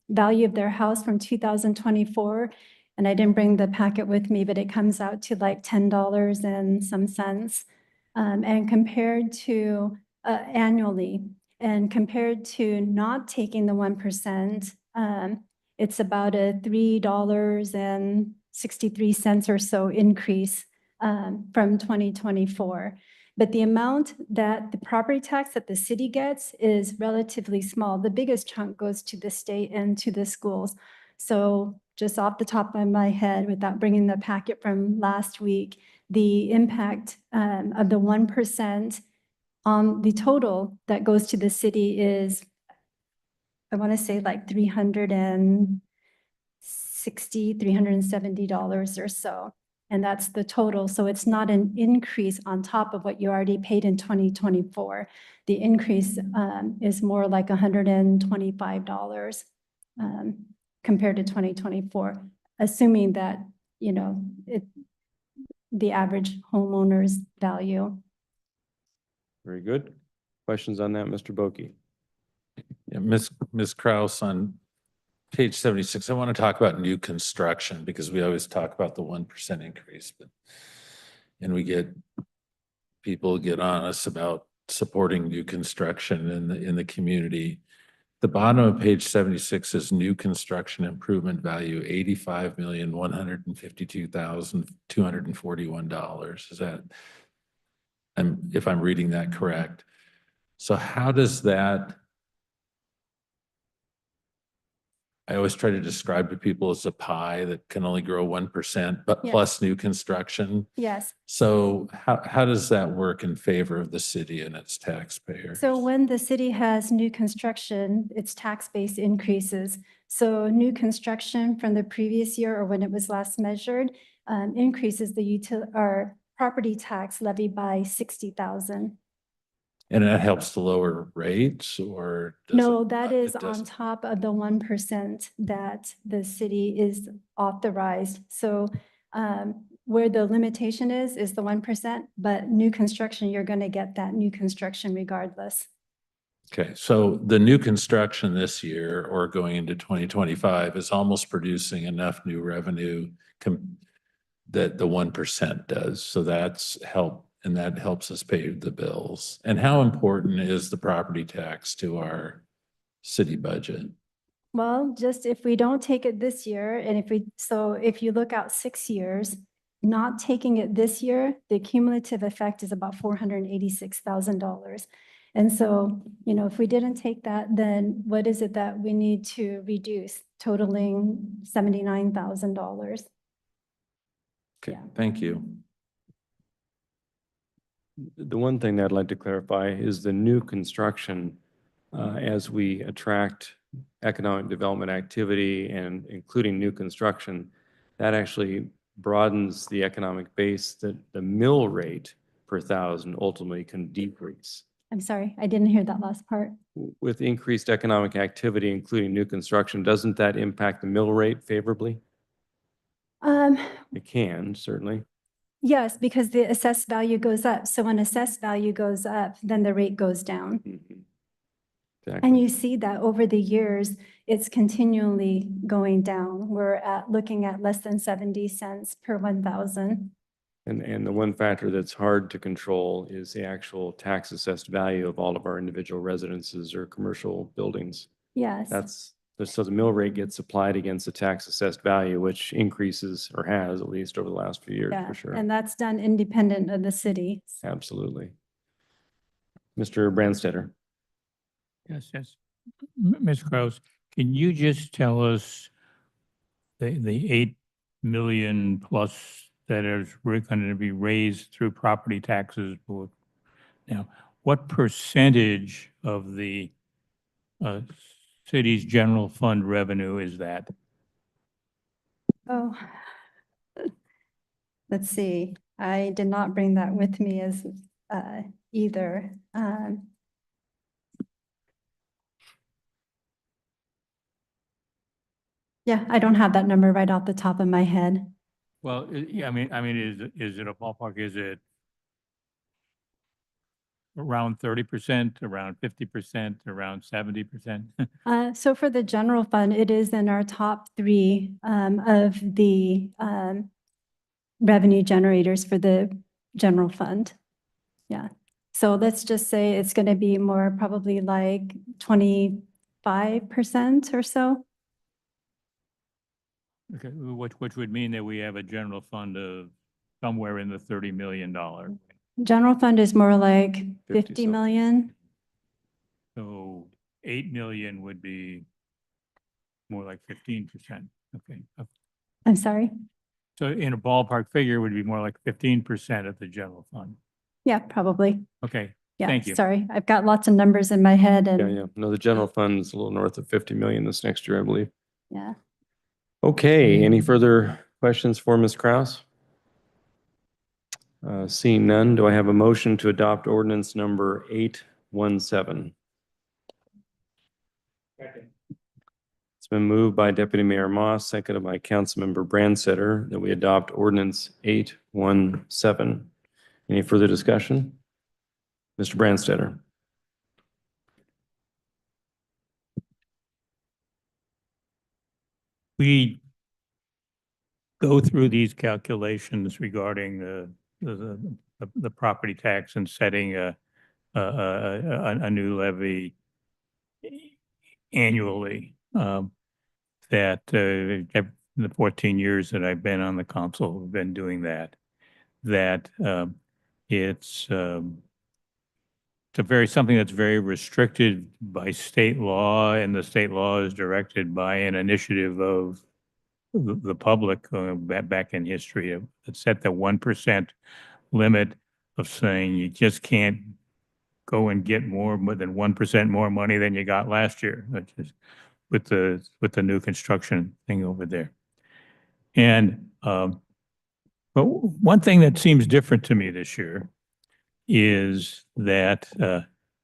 value of their house from 2024. And I didn't bring the packet with me, but it comes out to like $10 and some cents. And compared to annually, and compared to not taking the 1%, it's about a $3.63 or so increase from 2024. But the amount that the property tax that the city gets is relatively small. The biggest chunk goes to the state and to the schools. So just off the top of my head, without bringing the packet from last week, the impact of the 1% on the total that goes to the city is, I want to say like $370 or so. And that's the total. So it's not an increase on top of what you already paid in 2024. The increase is more like $125 compared to 2024, assuming that, you know, the average homeowner's value. Very good. Questions on that, Mr. Boki? Yeah, Ms. Kraus, on page 76, I want to talk about new construction because we always talk about the 1% increase, and people get on us about supporting new construction in the community. The bottom of page 76 is new construction improvement value, $85,152,241. Is that, if I'm reading that correct? So how does that, I always try to describe to people as a pie that can only grow 1%, but Yes. plus new construction. Yes. So how does that work in favor of the city and its taxpayers? So when the city has new construction, its tax base increases. So new construction from the previous year or when it was last measured increases the our property tax levy by 60,000. And that helps to lower rates or? does No, it that not? is It on doesn't. top of the 1% that the city is authorized. So where the limitation is the 1%, but new construction, you're going to get that new construction regardless. Okay, so the new construction this year or going into 2025 is almost producing enough new revenue that the 1% does. So that's help, and that helps us pay the bills. And how important is the property tax to our city budget? Well, just if we don't take it this year, and if you look out 6 years, not taking it this year, the cumulative effect is about $486,000. And so, if we didn't take that, then what is it that we need to reduce, totaling $79,000? Okay, thank you. The one thing that I'd like to clarify is the new construction, as we attract economic development activity and including new construction, that actually broadens the economic base that the mill rate per thousand ultimately can decrease. I'm sorry, I didn't hear that last part. With increased economic activity, including new construction, doesn't that impact the mill rate favorably? It can, certainly. Yes, because the assessed value goes up. So when assessed value goes up, then the rate goes down. Exactly. And you see that over the years, it's continually going down. We're looking at less than 70 cents per 1,000. And the one factor that's hard to control is the actual tax assessed value of all of our individual residences or commercial buildings. Yes. So the mill rate gets applied against the tax assessed value, which increases or has at least over the last few years, Yeah, for sure. and that's done independent of the city. Absolutely. Mr. Brandstetter. Yes, yes. Ms. Kraus, can you just tell us the 8 million plus that is going to be raised through property taxes? Now, what percentage of the city's general fund revenue is that? Oh, let's see. I did not bring that with me as either. Yeah, I don't have that number right off the top of my head. Well, yeah, I mean, is it a ballpark? Is it around 30%, around 50%, around 70%? So for the general fund, it is in our top 3 of the revenue generators for the general fund. Yeah. So let's just say it's going to be more probably like 25% or so. Okay, which would mean that we have a general fund of somewhere in the $30 million. General fund is more like 50 something. million. So 8 million would be more like 15%. Okay. I'm sorry. So in a ballpark figure would be more like 15% of the general fund. Yeah, probably. Okay, Yeah, thank you. sorry. I've got lots of numbers in my head Yeah, and yeah. No, the general fund is a little north of 50 million this next year, I believe. yeah. Okay, any further questions for Ms. Kraus? Seeing none, do I have a motion to adopt ordinance number 817? It's been moved by Deputy Mayor Moss, seconded by Councilmember Brandsetter, that we adopt ordinance 817. Any further discussion? Mr. Brandstetter. We go through these calculations regarding the property tax and setting a new levy annually. That the 14 years that I've been on the council, have been doing that. It's something that's very restricted by state law, and the state law is directed by an initiative of the public back in history that set the 1% limit of saying you just can't go and get more than 1% more money than you got last year, which is with the new construction thing over there. And But one thing that seems different to me this year is that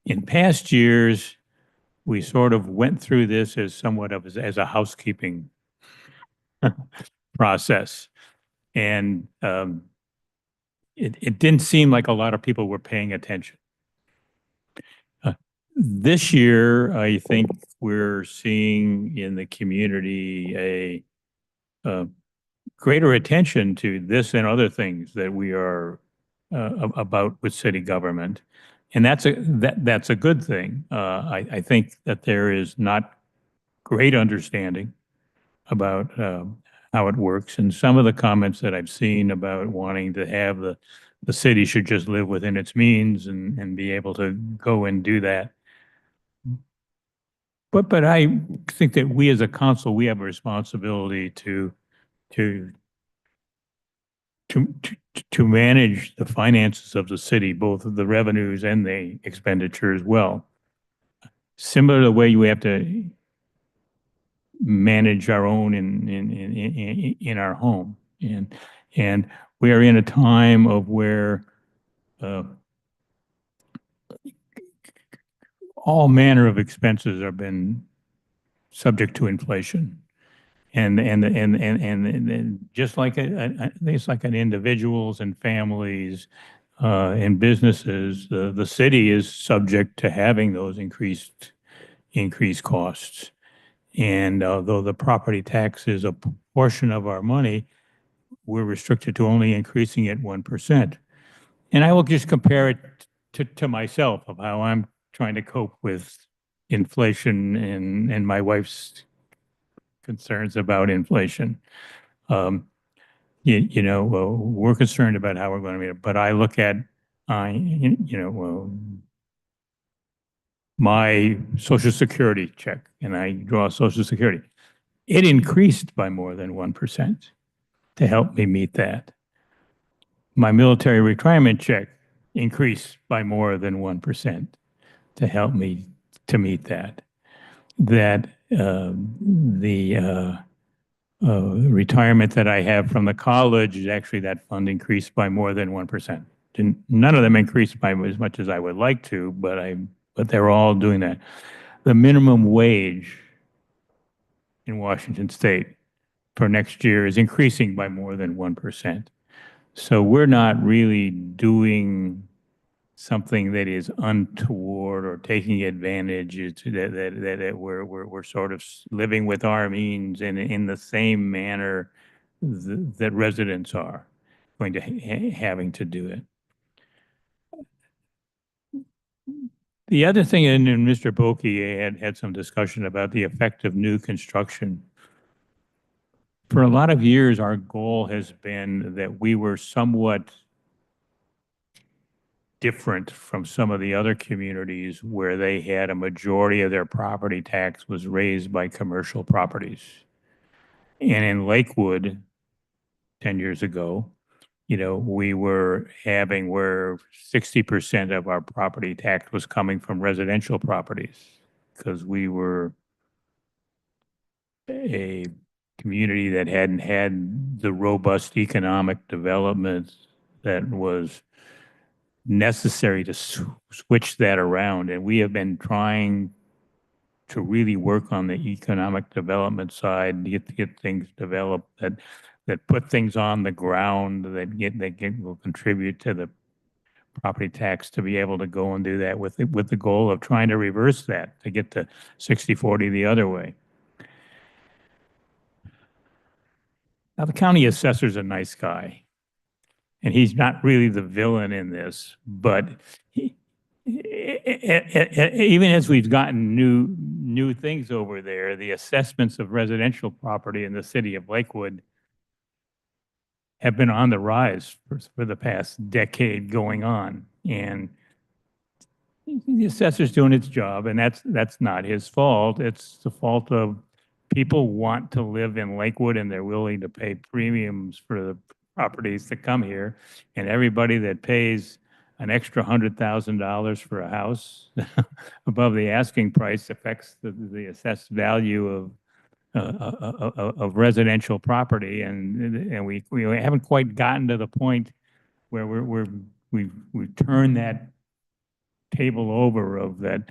in past years, we sort of went through this as somewhat of as a housekeeping process. And it didn't seem like a lot of people were paying attention. This year, I think we're seeing in the community a greater attention to this and other things that we are about with city government. And that's a good thing. I think that there is not great understanding about how it works. And some of the comments that I've seen about wanting to have the city should just live within its means and be able to go and do that. But I think that we as a council, we have a responsibility to manage the finances of the city, both of the revenues and the expenditures well. Similar to the way you have to manage our own in our home. And we are in a time of where all manner of expenses have been subject to inflation. And just like it's like an individuals and families and businesses, the city is subject to having those increased costs. And although the property tax is a portion of our money, we're restricted to only increasing it 1%. And I will just compare it to myself of how I'm trying to cope with inflation and my wife's concerns about inflation. We're concerned about how we're going to meet it, but I look at, my Social Security check, and I draw Social Security. It increased by more than 1% to help me meet that. My military retirement check increased by more than 1% to help me to meet that. That the retirement that I have from the college, actually that fund increased by more than 1%. None of them increased by as much as I would like to, but they're all doing that. The minimum wage in Washington State for next year is increasing by more than 1%. So we're not really doing something that is untoward or taking advantage. It's that we're sort of living with our means in the same manner that residents are going to having to do it. The other thing, and Mr. Boki had some discussion about the effect of new construction. For a lot of years, our goal has been that we were somewhat different from some of the other communities where they had a majority of their property tax was raised by commercial properties. And in Lakewood, 10 years ago, we were having where 60% of our property tax was coming from residential properties because we were a community that hadn't had the robust economic development that was necessary to switch that around. And we have been trying to really work on the economic development side, to get things developed that put things on the ground that will contribute to the property tax, to be able to go and do that with the goal of trying to reverse that, to get to 60-40 the other way. Now, the county assessor's a nice guy, and he's not really the villain in this, but even as we've gotten new things over there, the assessments of residential property in the city of Lakewood have been on the rise for the past decade going on. And the assessor's doing its job, and that's not his fault. It's the fault of people want to live in Lakewood, and they're willing to pay premiums for the properties that come here. And everybody that pays an extra $100,000 for a house above the asking price affects the assessed value of residential property, and we haven't quite gotten to the point where we've turned that table over of that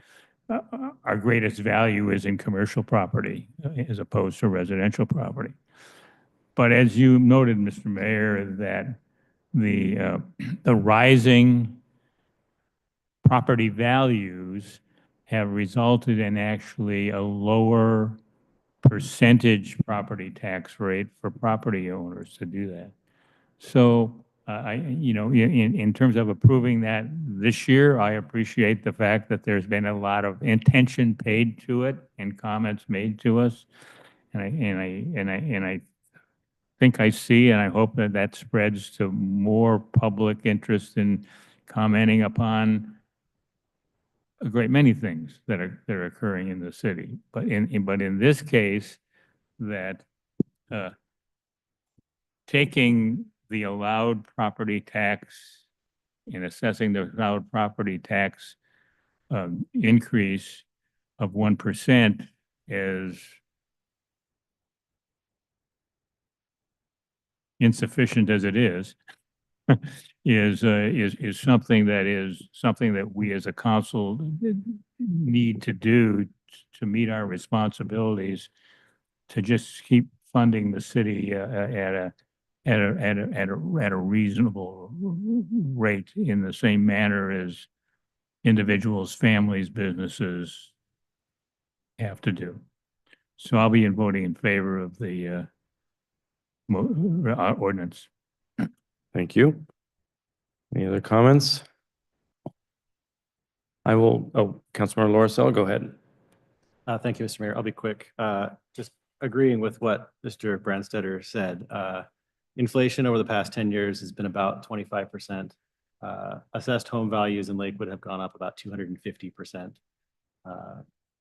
our greatest value is in commercial property as opposed to residential property. But as you noted, Mr. Mayor, that the rising property values have resulted in actually a lower percentage property tax rate for property owners to do that. So in terms of approving that this year, I appreciate the fact that there's been a lot of attention paid to it and comments made to us. And I think I see, and I hope that that spreads to more public interest in commenting upon a great many things that are occurring in the city. But in this case, that taking the allowed property tax and assessing the allowed property tax increase of 1% is insufficient as it is something that we as a council need to do to meet our responsibilities to just keep funding the city at a reasonable rate in the same manner as individuals, families, businesses have to do. So I'll be voting in favor of the ordinance. Thank you. Any other comments? Councilmember Lorisell, go ahead. Thank you, Mr. Mayor. I'll be quick. Just agreeing with what Mr. Branstetter said. Inflation over the past 10 years has been about 25%. Assessed home values in Lakewood have gone up about 250%.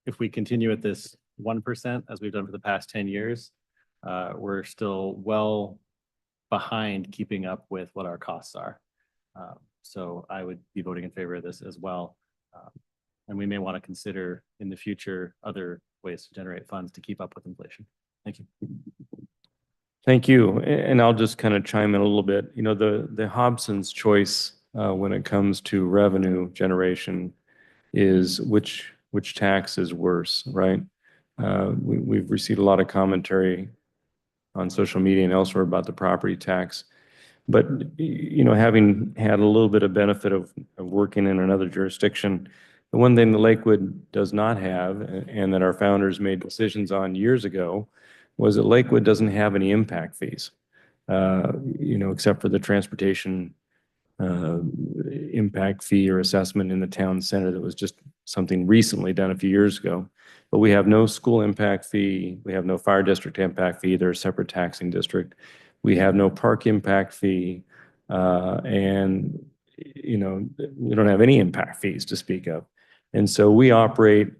If we continue at this 1%, as we've done for the past 10 years, we're still well behind keeping up with what our costs are. So I would be voting in favor of this as well. And we may want to consider in the future other ways to generate funds to keep up with inflation. Thank you. Thank you. And I'll just kind of chime in a little bit. You know, the Hobson's choice when it comes to revenue generation is which tax is worse, right? We've received a lot of commentary on social media and elsewhere about the property tax. But, you know, having had a little bit of benefit of working in another jurisdiction, the one thing that Lakewood does not have, and that our founders made decisions on years ago, was that Lakewood doesn't have any impact fees, you know, except for the transportation impact fee or assessment in the town center that was just something recently done a few years ago. But we have no school impact fee. We have no fire district impact fee. They're a separate taxing district. We have no park impact fee. And, you know, we don't have any impact fees to speak of. And so we operate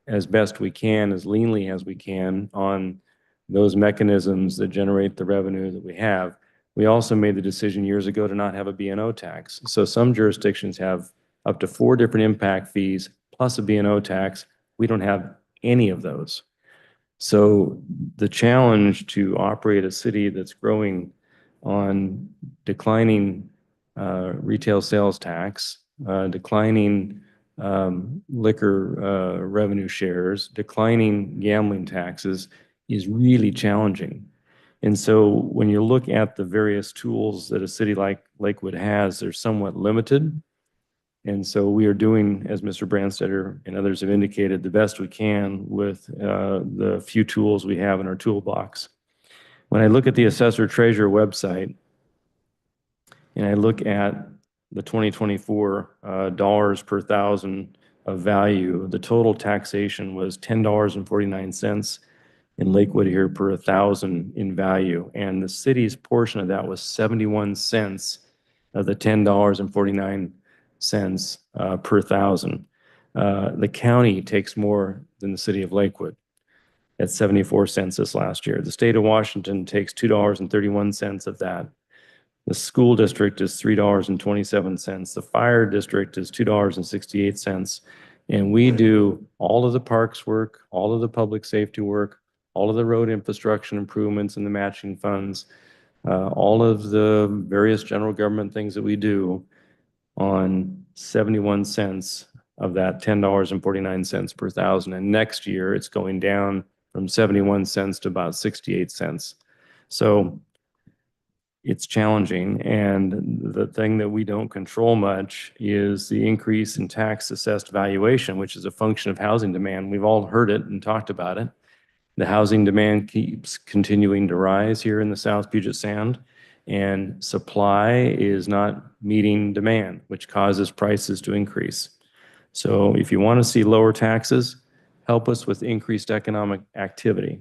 as best we can, as leanly as we can on those mechanisms that generate the revenue that we have. We also made the decision years ago to not have a B&O tax. So some jurisdictions have up to 4 different impact fees plus a B&O tax. We don't have any of those. So the challenge to operate a city that's growing on declining retail sales tax, declining liquor revenue shares, declining gambling taxes is really challenging. And so when you look at the various tools that a city like Lakewood has, they're somewhat limited. And so we are doing, as Mr. Branstetter and others have indicated, the best we can with the few tools we have in our toolbox. When I look at the Assessor Treasurer website, and I look at the 2024 dollars per thousand of value, the total taxation was $10.49 in Lakewood here per 1,000 in value. And the city's portion of that was 71 cents of the $10.49 per 1,000. The county takes more than the city of Lakewood at 74 cents this last year. The state of Washington takes $2.31 of that. The school district is $3.27. The fire district is $2.68. And we do all of the parks work, all of the public safety work, all of the road infrastructure improvements and the matching funds, all of the various general government things that we do on 71 cents of that $10.49 per thousand. And next year, it's going down from 71 cents to about 68 cents. So it's challenging. And the thing that we don't control much is the increase in tax assessed valuation, which is a function of housing demand. We've all heard it and talked about it. The housing demand keeps continuing to rise here in the South Puget Sound, and supply is not meeting demand, which causes prices to increase. So if you want to see lower taxes, help us with increased economic activity.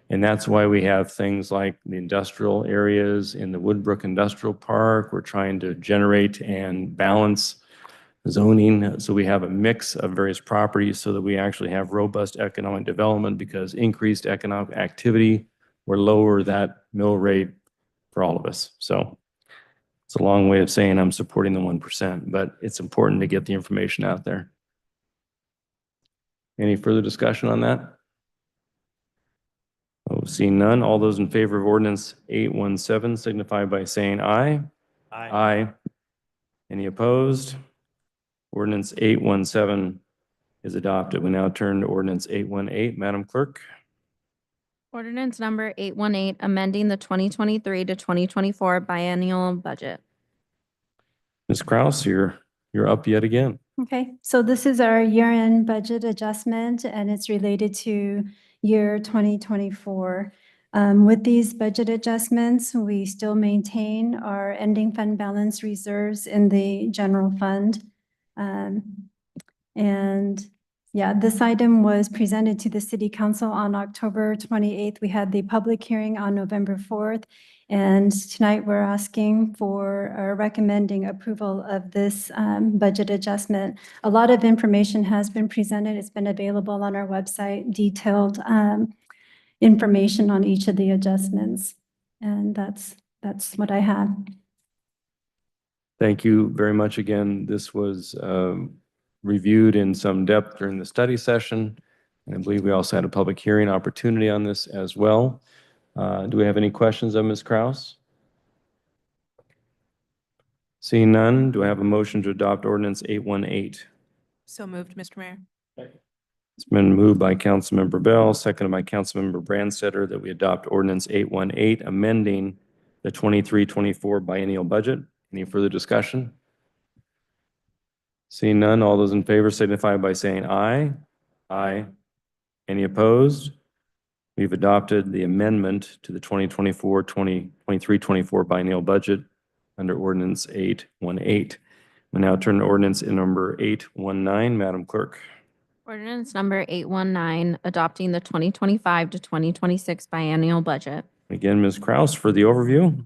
And that's why we have things like the industrial areas in the Woodbrook Industrial Park. We're trying to generate and balance zoning, so we have a mix of various properties so that we actually have robust economic development, because increased economic activity will lower that mill rate for all of us. So it's a long way of saying I'm supporting the 1%, but it's important to get the information out there. Any further discussion on that? Oh, seeing none, all those in favor of ordinance 817 signify by saying aye. Aye. Any opposed? Ordinance 817 is adopted. We now turn to ordinance 818. Madam Clerk. Ordinance number 818, amending the 2023 to 2024 biennial budget. Ms. Kraus, you're up yet again. Okay, so this is our year-end budget adjustment, and it's related to year 2024. With these budget adjustments, we still maintain our ending fund balance reserves in the general fund. And yeah, this item was presented to the City Council on October 28th. We had the public hearing on November 4th. And tonight we're asking for or recommending approval of this budget adjustment. A lot of information has been presented. It's been available on our website, detailed information on each of the adjustments. And that's what I have. Thank you very much again. This was reviewed in some depth during the study session. And I believe we also had a public hearing opportunity on this as well. Do we have any questions of Ms. Kraus? Seeing none, do I have a motion to adopt ordinance 818? So moved, Mr. Mayor. It's been moved by Councilmember Bell, seconded by Councilmember Brandstetter, that we adopt ordinance 818, amending the 23-24 biennial budget. Any further discussion? Seeing none, all those in favor signify by saying aye. Aye. Any opposed? We've adopted the amendment to the 2023-24 biennial budget under ordinance 818. We now turn to ordinance number 819. Madam Clerk. Ordinance number 819, adopting the 2025 to 2026 biennial budget. Again, Ms. Kraus for the overview.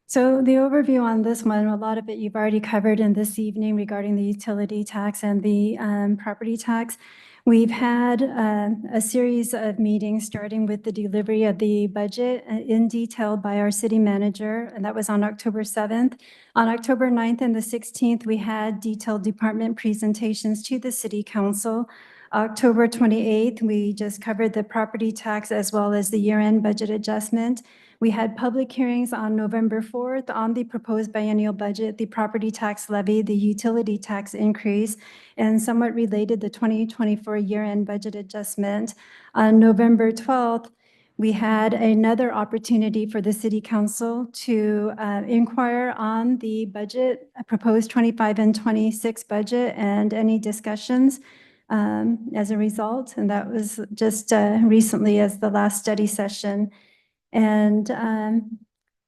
So the overview on this one, a lot of it you've already covered in this evening regarding the utility tax and the property tax. We've had a series of meetings starting with the delivery of the budget in detail by our city manager, and that was on October 7th. On October 9th and the 16th, we had detailed department presentations to the city council. October 28th, we just covered the property tax as well as the year-end budget adjustment. We had public hearings on November 4th on the proposed biennial budget, the property tax levy, the utility tax increase, and somewhat related, the 2024 year-end budget adjustment. On November 12th, we had another opportunity for the city council to inquire on the budget, proposed 25 and 26 budget, and any discussions as a result. And that was just recently as the last study session. And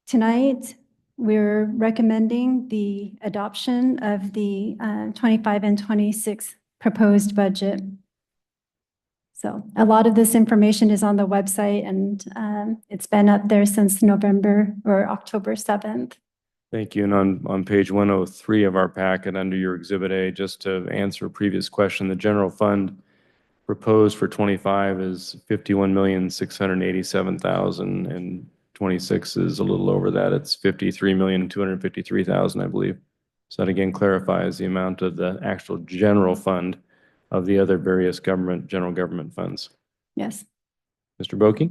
tonight, we're recommending the adoption of the 25 and 26 proposed budget. So a lot of this information is on the website, and it's been up there since November or October 7th. Thank you. And on page 103 of our packet under your Exhibit A, just to answer a previous question, the general fund proposed for 25 is 51,687,000, and 26 is a little over that. It's 53,253,000, I believe. So that again clarifies the amount of the actual general fund of the other various general government funds. Yes. Mr. Boki?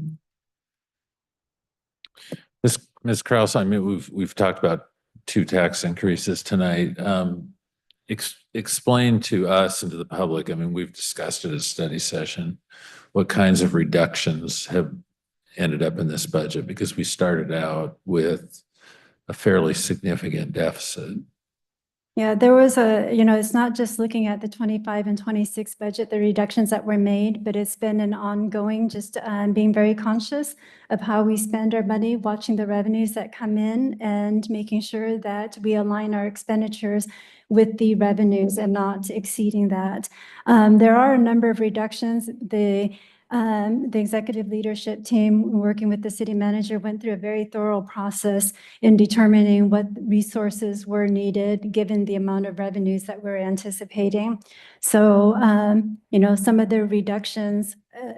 Ms. Kraus, I mean, we've talked about two tax increases tonight. Explain to us and to the public, I mean, we've discussed it at a study session, what kinds of reductions have ended up in this budget, because we started out with a fairly significant deficit. Yeah, there was it's not just looking at the 25 and 26 budget, the reductions that were made, but it's been an ongoing, just being very conscious of how we spend our money, watching the revenues that come in and making sure that we align our expenditures with the revenues and not exceeding that. There are a number of reductions. The executive leadership team, working with the city manager, went through a very thorough process in determining what resources were needed, given the amount of revenues that we're anticipating. So, some of the reductions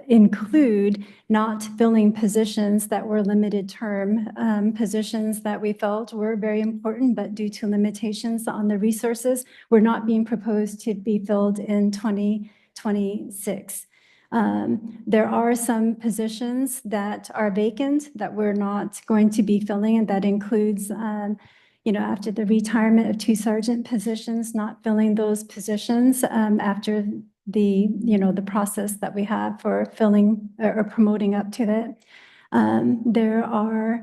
include not filling positions that were limited term, positions that we felt were very important, but due to limitations on the resources, were not being proposed to be filled in 2026. There are some positions that are vacant that we're not going to be filling, and that includes, after the retirement of 2 sergeant positions, not filling those positions after the process that we have for filling or promoting up to it. There are,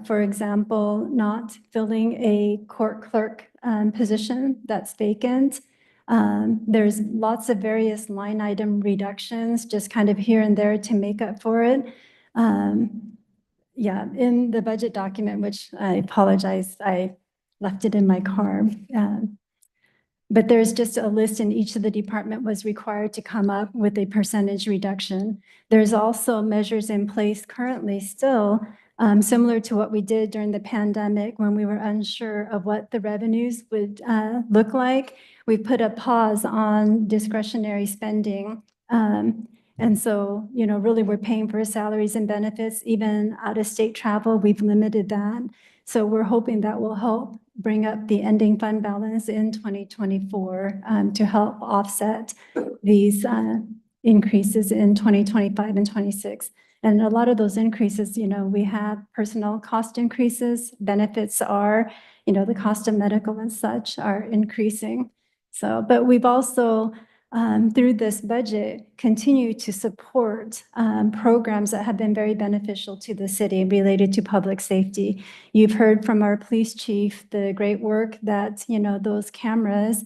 for example, not filling a court clerk position that's vacant. There's lots of various line item reductions, just kind of here and there to make up for it. In the budget document, which I apologize, I left it in my car. But there's just a list, and each of the department was required to come up with a percentage reduction. There's also measures in place currently still, similar to what we did during the pandemic when we were unsure of what the revenues would look like. We put a pause on discretionary spending. And so, really we're paying for salaries and benefits, even out-of-state travel, we've limited that. So we're hoping that will help bring up the ending fund balance in 2024 to help offset these increases in 2025 and 26. And a lot of those increases, we have personnel cost increases, benefits are, the cost of medical and such are increasing. So, but we've also, through this budget, continue to support programs that have been very beneficial to the city related to public safety. You've heard from our police chief the great work that, those cameras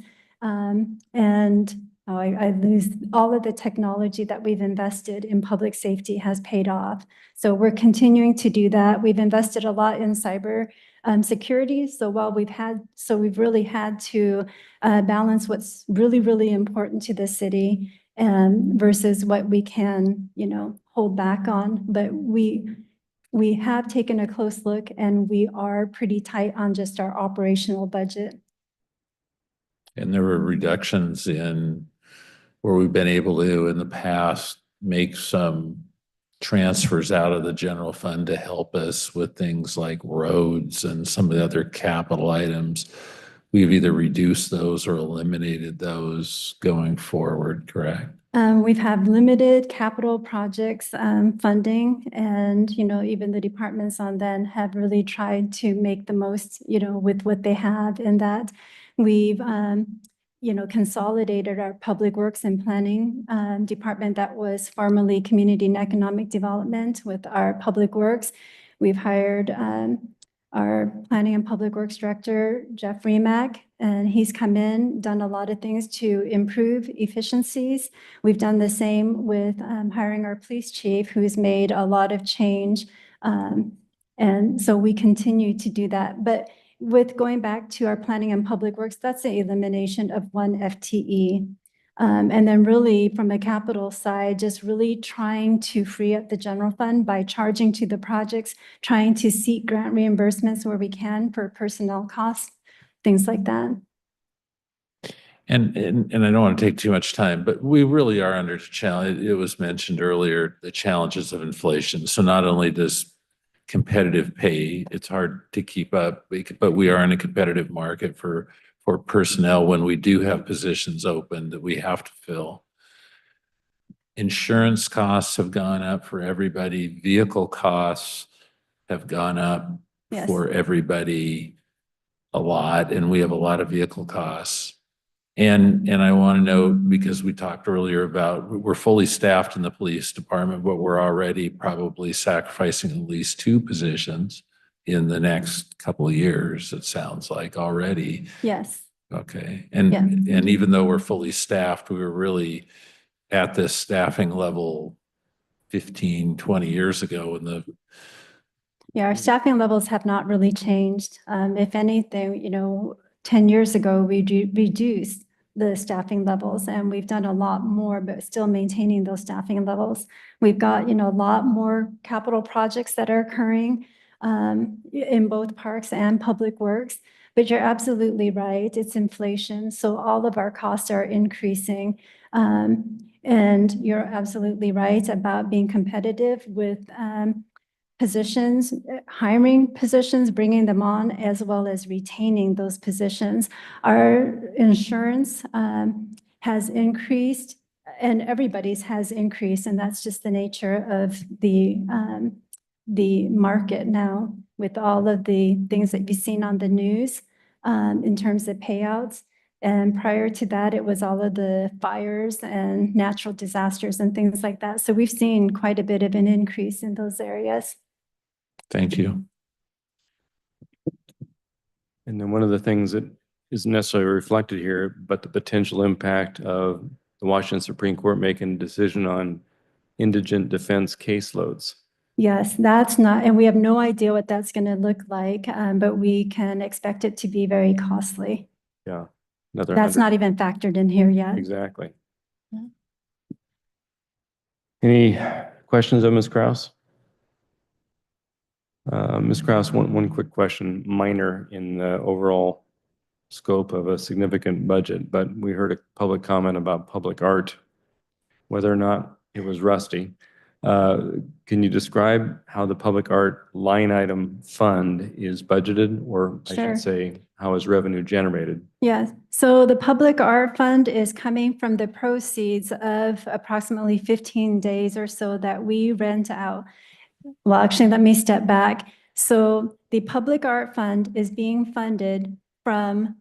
I lose all of the technology that we've invested in public safety has paid off. So we're continuing to do that. We've invested a lot in cyber security. So we've really had to balance what's really, really important to the city versus what we can, hold back on. But we have taken a close look, and we are pretty tight on just our operational budget. And there were reductions in where we've been able to, in the past, make some transfers out of the general fund to help us with things like roads and some of the other capital items. We've either reduced those or eliminated those going forward, correct? We've had limited capital projects funding, and, even the departments on then have really tried to make the most, with what they have in that. We've, consolidated our public works and planning department that was formerly community and economic development with our public works. We've hired our planning and public works director, Jeff Remack, and he's come in, done a lot of things to improve efficiencies. We've done the same with hiring our police chief, who's made a lot of change. And so we continue to do that. But with going back to our planning and public works, that's the elimination of 1 FTE. And then really from a capital side, just really trying to free up the general fund by charging to the projects, trying to seek grant reimbursements where we can for personnel costs, things like that. And I don't want to take too much time, but we really are under challenge. It was mentioned earlier, the challenges of inflation. So not only does competitive pay, it's hard to keep up, but we are in a competitive market for personnel when we do have positions open that we have to fill. Insurance costs have gone up for everybody. Vehicle costs have gone up Yes. for everybody a lot, and we have a lot of vehicle costs. And I want to note, because we talked earlier about, we're fully staffed in the police department, but we're already probably sacrificing at least 2 positions in the next couple of years, it sounds like already. Yes. Okay. Yeah. And even though we're fully staffed, we were really at this staffing level 15, 20 years ago in the. Yeah, our staffing levels have not really changed. If anything, 10 years ago, we reduced the staffing levels, and we've done a lot more, but still maintaining those staffing levels. We've got, a lot more capital projects that are occurring in both parks and public works. But you're absolutely right. It's inflation. So all of our costs are increasing. And you're absolutely right about being competitive with positions, hiring positions, bringing them on, as well as retaining those positions. Our insurance has increased, and everybody's has increased, and that's just the nature of the market now, with all of the things that you've seen on the news in terms of payouts. And prior to that, it was all of the fires and natural disasters and things like that. So we've seen quite a bit of an increase in those areas. Thank you. And then one of the things that isn't necessarily reflected here, but the potential impact of the Washington Supreme Court making a decision on indigent defense caseloads. Yes, that's not, and we have no idea what that's going to look like, but we can expect it to be very costly. Yeah. Another That's 100. not even factored in here yet. Exactly. Yeah. Any questions of Ms. Kraus? Ms. Kraus, one quick question, minor in the overall scope of a significant budget, but we heard a public comment about public art, whether or not it was rusty. Can you describe how the public art line item fund is budgeted, or I Sure. should say, how is revenue generated? Yes, so the Public Art Fund is coming from the proceeds of approximately 15 days or so that we rent out. Well, actually, let me step back. So the Public Art Fund is being funded from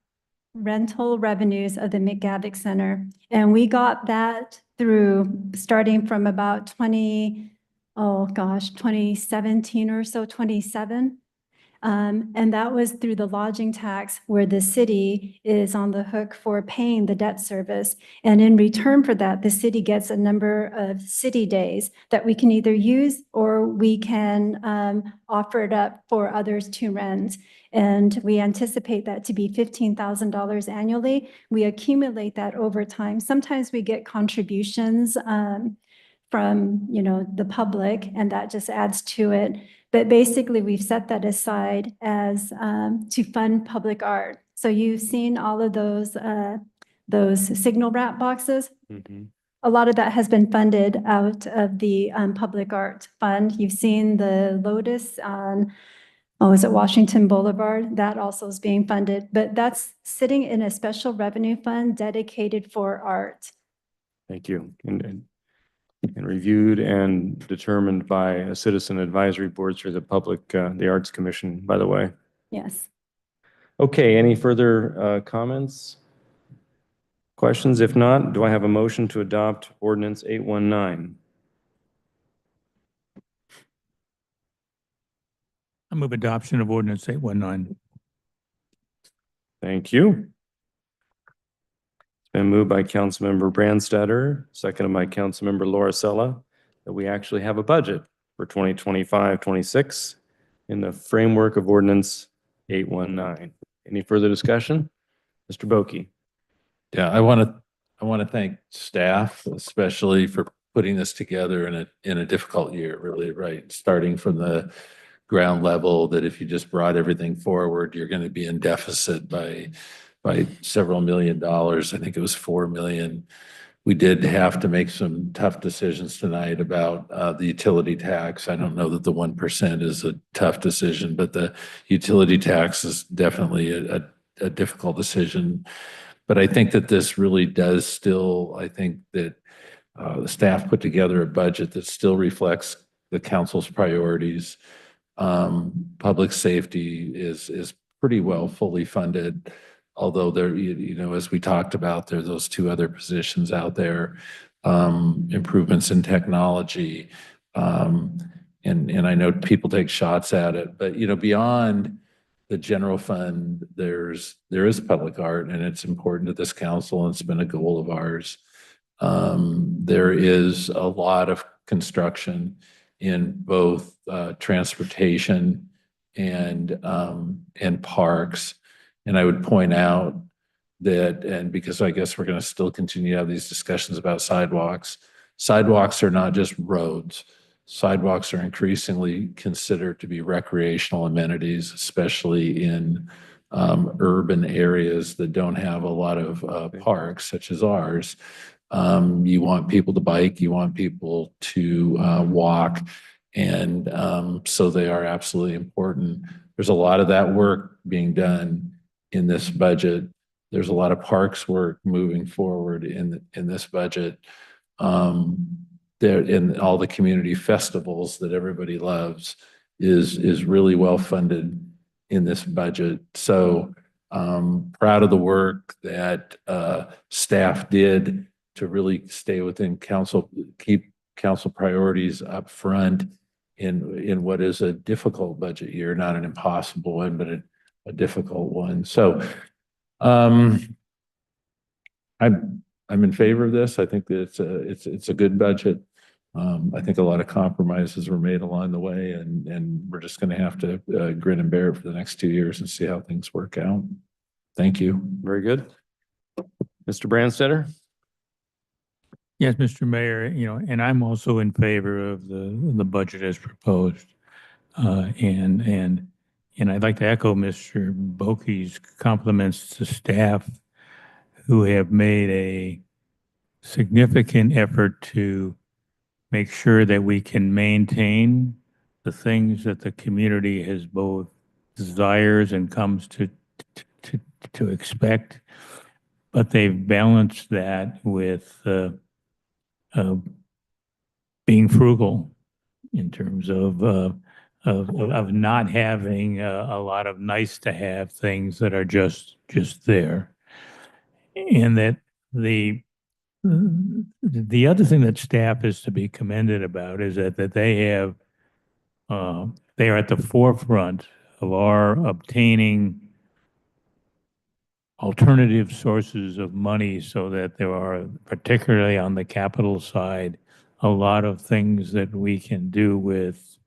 rental revenues of the McGavick Center. And we got that through starting from about 2017 or so, 27. And that was through the lodging tax, where the city is on the hook for paying the debt service. And in return for that, the city gets a number of city days that we can either use, or we can offer it up for others to rent. And we anticipate that to be $15,000 annually. We accumulate that over time. Sometimes we get contributions from, the public, and that just adds to it. But basically, we've set that aside as to fund public art. So you've seen all of those signal wrap boxes. Mm-hmm. A lot of that has been funded out of the public art fund. You've seen the Lotus on, is it Washington Boulevard? That also is being funded, but that's sitting in a special revenue fund dedicated for art. Thank you. And reviewed and determined by a citizen advisory board through the Arts Commission, by the way. Yes. Okay, any further comments? Questions? If not, do I have a motion to adopt ordinance 819? I move adoption of ordinance 819. Thank you. It's been moved by Councilmember Brandstatter, seconded by Councilmember Laura Sella, that we actually have a budget for 2025-26 in the framework of ordinance 819. Any further discussion? Mr. Boki. Yeah, I want to thank staff, especially for putting this together in a difficult year, really, right? Starting from the ground level, that if you just brought everything forward, you're going to be in deficit by several $1 million. I think it was 4 million. We did have to make some tough decisions tonight about the utility tax. I don't know that the 1% is a tough decision, but the utility tax is definitely a difficult decision. But I think that this really does still, I think that The staff put together a budget that still reflects the council's priorities. Public safety is pretty well fully funded, although there, you know, as we talked about, there are those two other positions out there, improvements in technology. And I know people take shots at it, but, you know, beyond the general fund, there is public art, and it's important to this council, and it's been a goal of ours. There is a lot of construction in both transportation and parks. And I would point out that, and because I guess we're going to still continue to have these discussions about sidewalks, sidewalks are not just roads. Sidewalks are increasingly considered to be recreational amenities, especially in urban areas that don't have a lot of parks such as ours. You want people to bike, you want people to walk, and so they are absolutely important. There's a lot of that work being done in this budget. There's a lot of parks work moving forward in this budget. There in all the community festivals that everybody loves is really well funded in this budget. So proud of the work that staff did to really stay within council, keep council priorities up front in what is a difficult budget year, not an impossible one, but a difficult one. So I'm in favor of this. I think that it's a good budget. I think a lot of compromises were made along the way, and we're just going to have to grin and bear it for the next 2 years and see how things work out. Thank you. Very good. Mr. Branstetter? Yes, Mr. Mayor, you know, and I'm also in favor of the budget as proposed. And I'd like to echo Mr. Boki's compliments to staff who have made a significant effort to make sure that we can maintain the things that the community has both desires and comes to expect, but they've balanced that with being frugal in terms of not having a lot of nice to have things that are just there. And that the other thing that staff is to be commended about is that they have they are at the forefront of our obtaining alternative sources of money, so that there are, particularly on the capital side, a lot of things that we can do with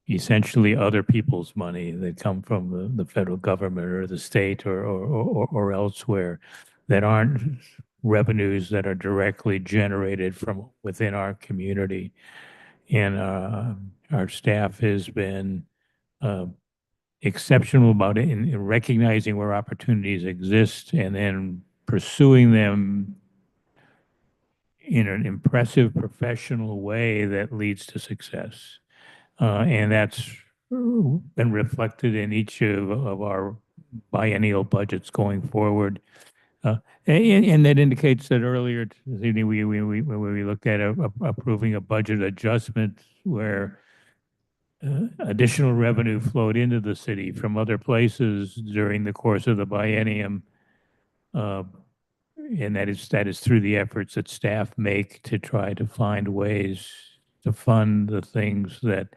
essentially other people's money that come from the federal government or the state or elsewhere, that aren't revenues that are directly generated from within our community. And our staff has been exceptional about it in recognizing where opportunities exist and then pursuing them in an impressive professional way that leads to success. And that's been reflected in each of our biennial budgets going forward. And that indicates that earlier this evening, we looked at approving a budget adjustment where additional revenue flowed into the city from other places during the course of the biennium. And that is through the efforts that staff make to try to find ways to fund the things that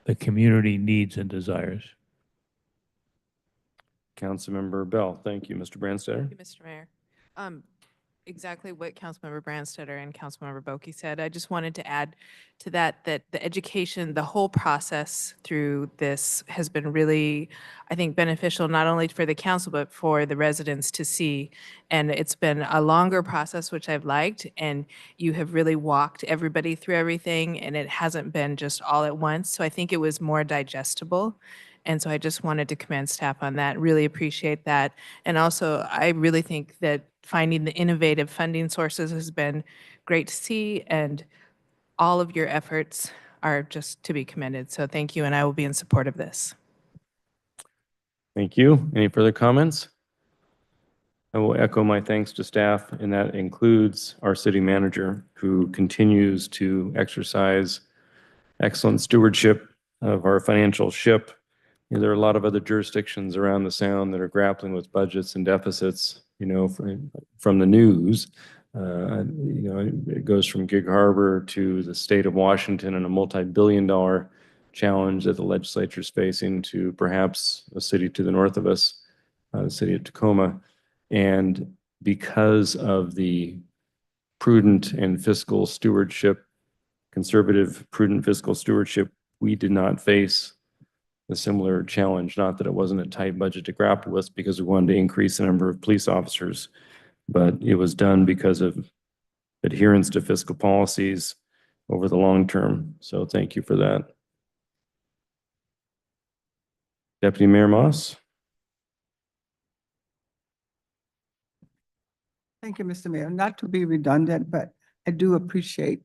the community needs and desires. Councilmember Bell, thank you. Mr. Branstetter? Thank you, Mr. Mayor. Exactly what Councilmember Branstetter and Councilmember Boki said. I just wanted to add to that the education, the whole process through this has been really, I think, beneficial not only for the council, but for the residents to see. And it's been a longer process, which I've liked, and you have really walked everybody through everything, and it hasn't been just all at once. So I think it was more digestible. And so I just wanted to commend staff on that, really appreciate that. And also, I really think that finding the innovative funding sources has been great to see, and all of your efforts are just to be commended. So thank you, and I will be in support of this. Thank you. Any further comments? I will echo my thanks to staff, and that includes our city manager, who continues to exercise excellent stewardship of our financial ship. You know, there are a lot of other jurisdictions around the Sound that are grappling with budgets and deficits, you know, from the news. You know, it goes from Gig Harbor to the state of Washington and a multi-billion-dollar challenge that the legislature is facing to perhaps a city to the north of us, the city of Tacoma. And because of the prudent and fiscal stewardship, conservative, prudent fiscal stewardship, we did not face a similar challenge. Not that it wasn't a tight budget to grapple with, because we wanted to increase the number of police officers, but it was done because of adherence to fiscal policies over the long term. So thank you for that. Deputy Mayor Moss. Thank you, Mr. Mayor. Not to be redundant, but I do appreciate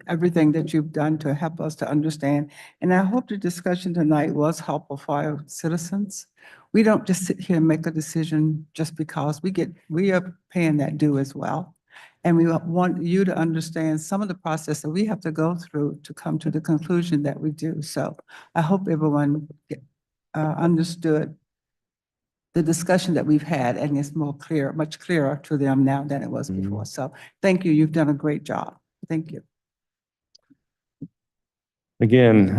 everything that you've done to help us to understand. And I hope the discussion tonight was helpful for our citizens. We don't just sit here and make a decision just because we are paying that due as well. And we want you to understand some of the process that we have to go through to come to the conclusion that we do. So I hope everyone understood the discussion that we've had, and it's more clear, much clearer to them now than it was before. So thank you. You've done a great job. Thank you. Again,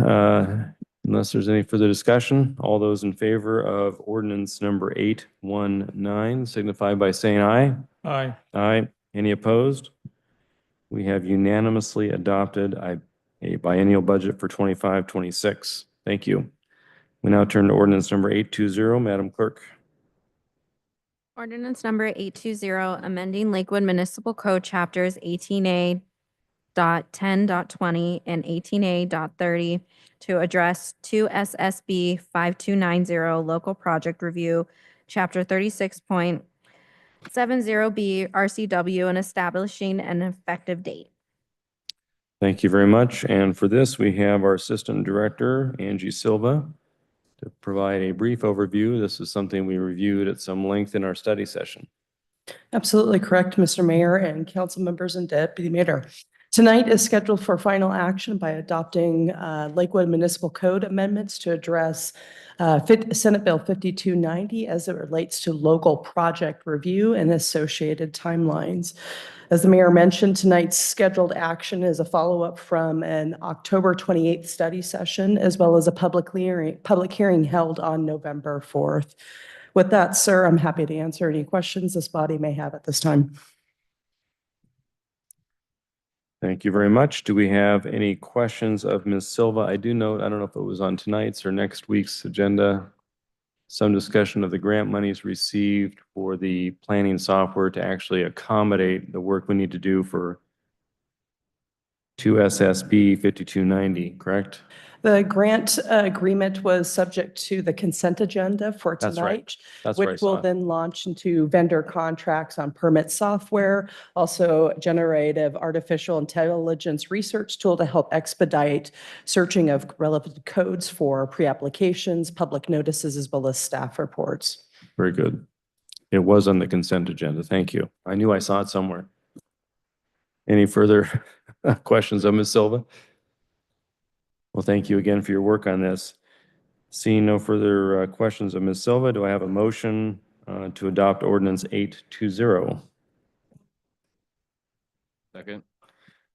unless there's any further discussion, all those in favor of ordinance number 819 signify by saying aye. Aye. Aye. Any opposed? We have unanimously adopted a biennial budget for 25-26. Thank you. We now turn to ordinance number 820. Madam Clerk. Ordinance number 820, amending Lakewood Municipal Code Chapters 18A.10.20 and 18A.30 to address 2 SSB 5290 Local Project Review, Chapter 36.70B RCW, and establishing an effective date. Thank you very much. And for this, we have our Assistant Director, Angie Silva, to provide a brief overview. This is something we reviewed at some length in our study session. Absolutely correct, Mr. Mayor and council members and Deputy Mayor. Tonight is scheduled for final action by adopting Lakewood Municipal Code amendments to address Senate Bill 5290 as it relates to local project review and associated timelines. As the mayor mentioned, tonight's scheduled action is a follow-up from an October 28th study session, as well as a public hearing held on November 4th. With that, sir, I'm happy to answer any questions this body may have at this time. Thank you very much. Do we have any questions of Ms. Silva? I do note, I don't know if it was on tonight's or next week's agenda, some discussion of the grant monies received for the planning software to actually accommodate the work we need to do for 2 SSB 5290, correct? The grant agreement was subject to the consent agenda for That's right. tonight, That's where I which saw will it. then launch into vendor contracts on permit software, also generative artificial intelligence research tool to help expedite searching of relevant codes for pre-applications, public notices, as well as staff reports. Very good. It was on the consent agenda. Thank you. I knew I saw it somewhere. Any further questions of Ms. Silva? Well, thank you again for your work on this. Seeing no further questions of Ms. Silva, do I have a motion to adopt ordinance 820? Second.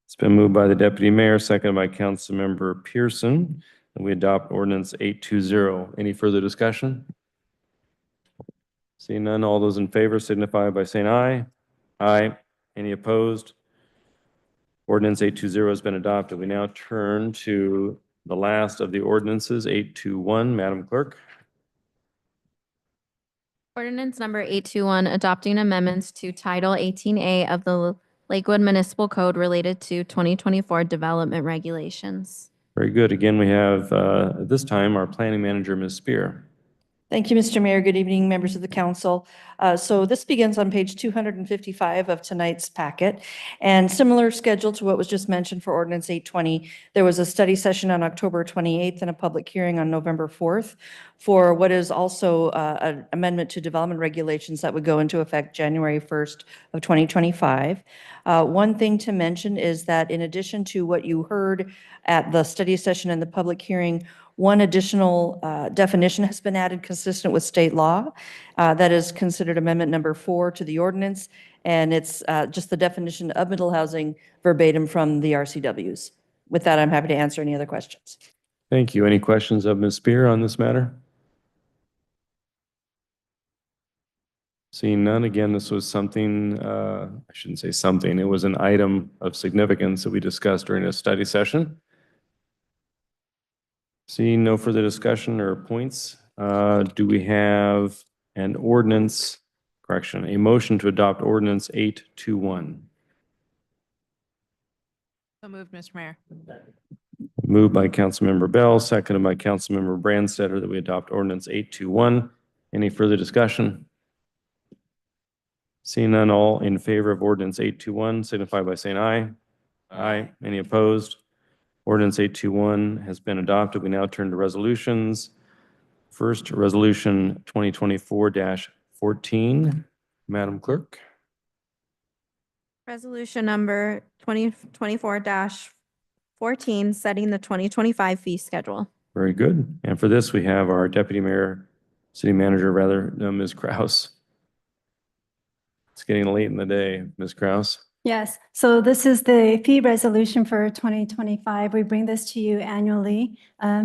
It's been moved by the Deputy Mayor, seconded by Councilmember Pearson, and we adopt ordinance 820. Any further discussion? Seeing none, all those in favor signify by saying aye. Aye. Any opposed? Ordinance 820 has been adopted. We now turn to the last of the ordinances, 821. Madam Clerk. Ordinance number 821, adopting amendments to Title 18A of the Lakewood Municipal Code related to 2024 development regulations. Very good. Again, we have, at this time, our planning manager, Ms. Spear. Thank you, Mr. Mayor. Good evening, members of the council. So this begins on page 255 of tonight's packet. And similar schedule to what was just mentioned for ordinance 820, there was a study session on October 28th and a public hearing on November 4th for what is also an amendment to development regulations that would go into effect January 1st of 2025. One thing to mention is that in addition to what you heard at the study session and the public hearing, one additional definition has been added consistent with state law. That is considered Amendment Number 4 to the ordinance, and it's just the definition of middle housing verbatim from the RCWs. With that, I'm happy to answer any other questions. Thank you. Any questions of Ms. Spear on this matter? Seeing none, again, this was something, I shouldn't say something, it was an item of significance that we discussed during a study session. Seeing no further discussion or points, do we have an ordinance, correction, a motion to adopt ordinance 821? So moved, Mr. Mayor. Moved by Councilmember Bell, seconded by Councilmember Brandstetter that we adopt ordinance 821. Any further discussion? Seeing none, all in favor of ordinance 821 signify by saying aye. Aye. Any opposed? Ordinance 821 has been adopted. We now turn to resolutions. First, resolution 2024-14. Madam Clerk. Resolution number 2024-14, setting the 2025 fee schedule. Very good. And for this, we have our Deputy Mayor, City Manager, rather, Ms. Kraus. It's getting late in the day, Ms. Kraus. Yes, so this is the fee resolution for 2025. We bring this to you annually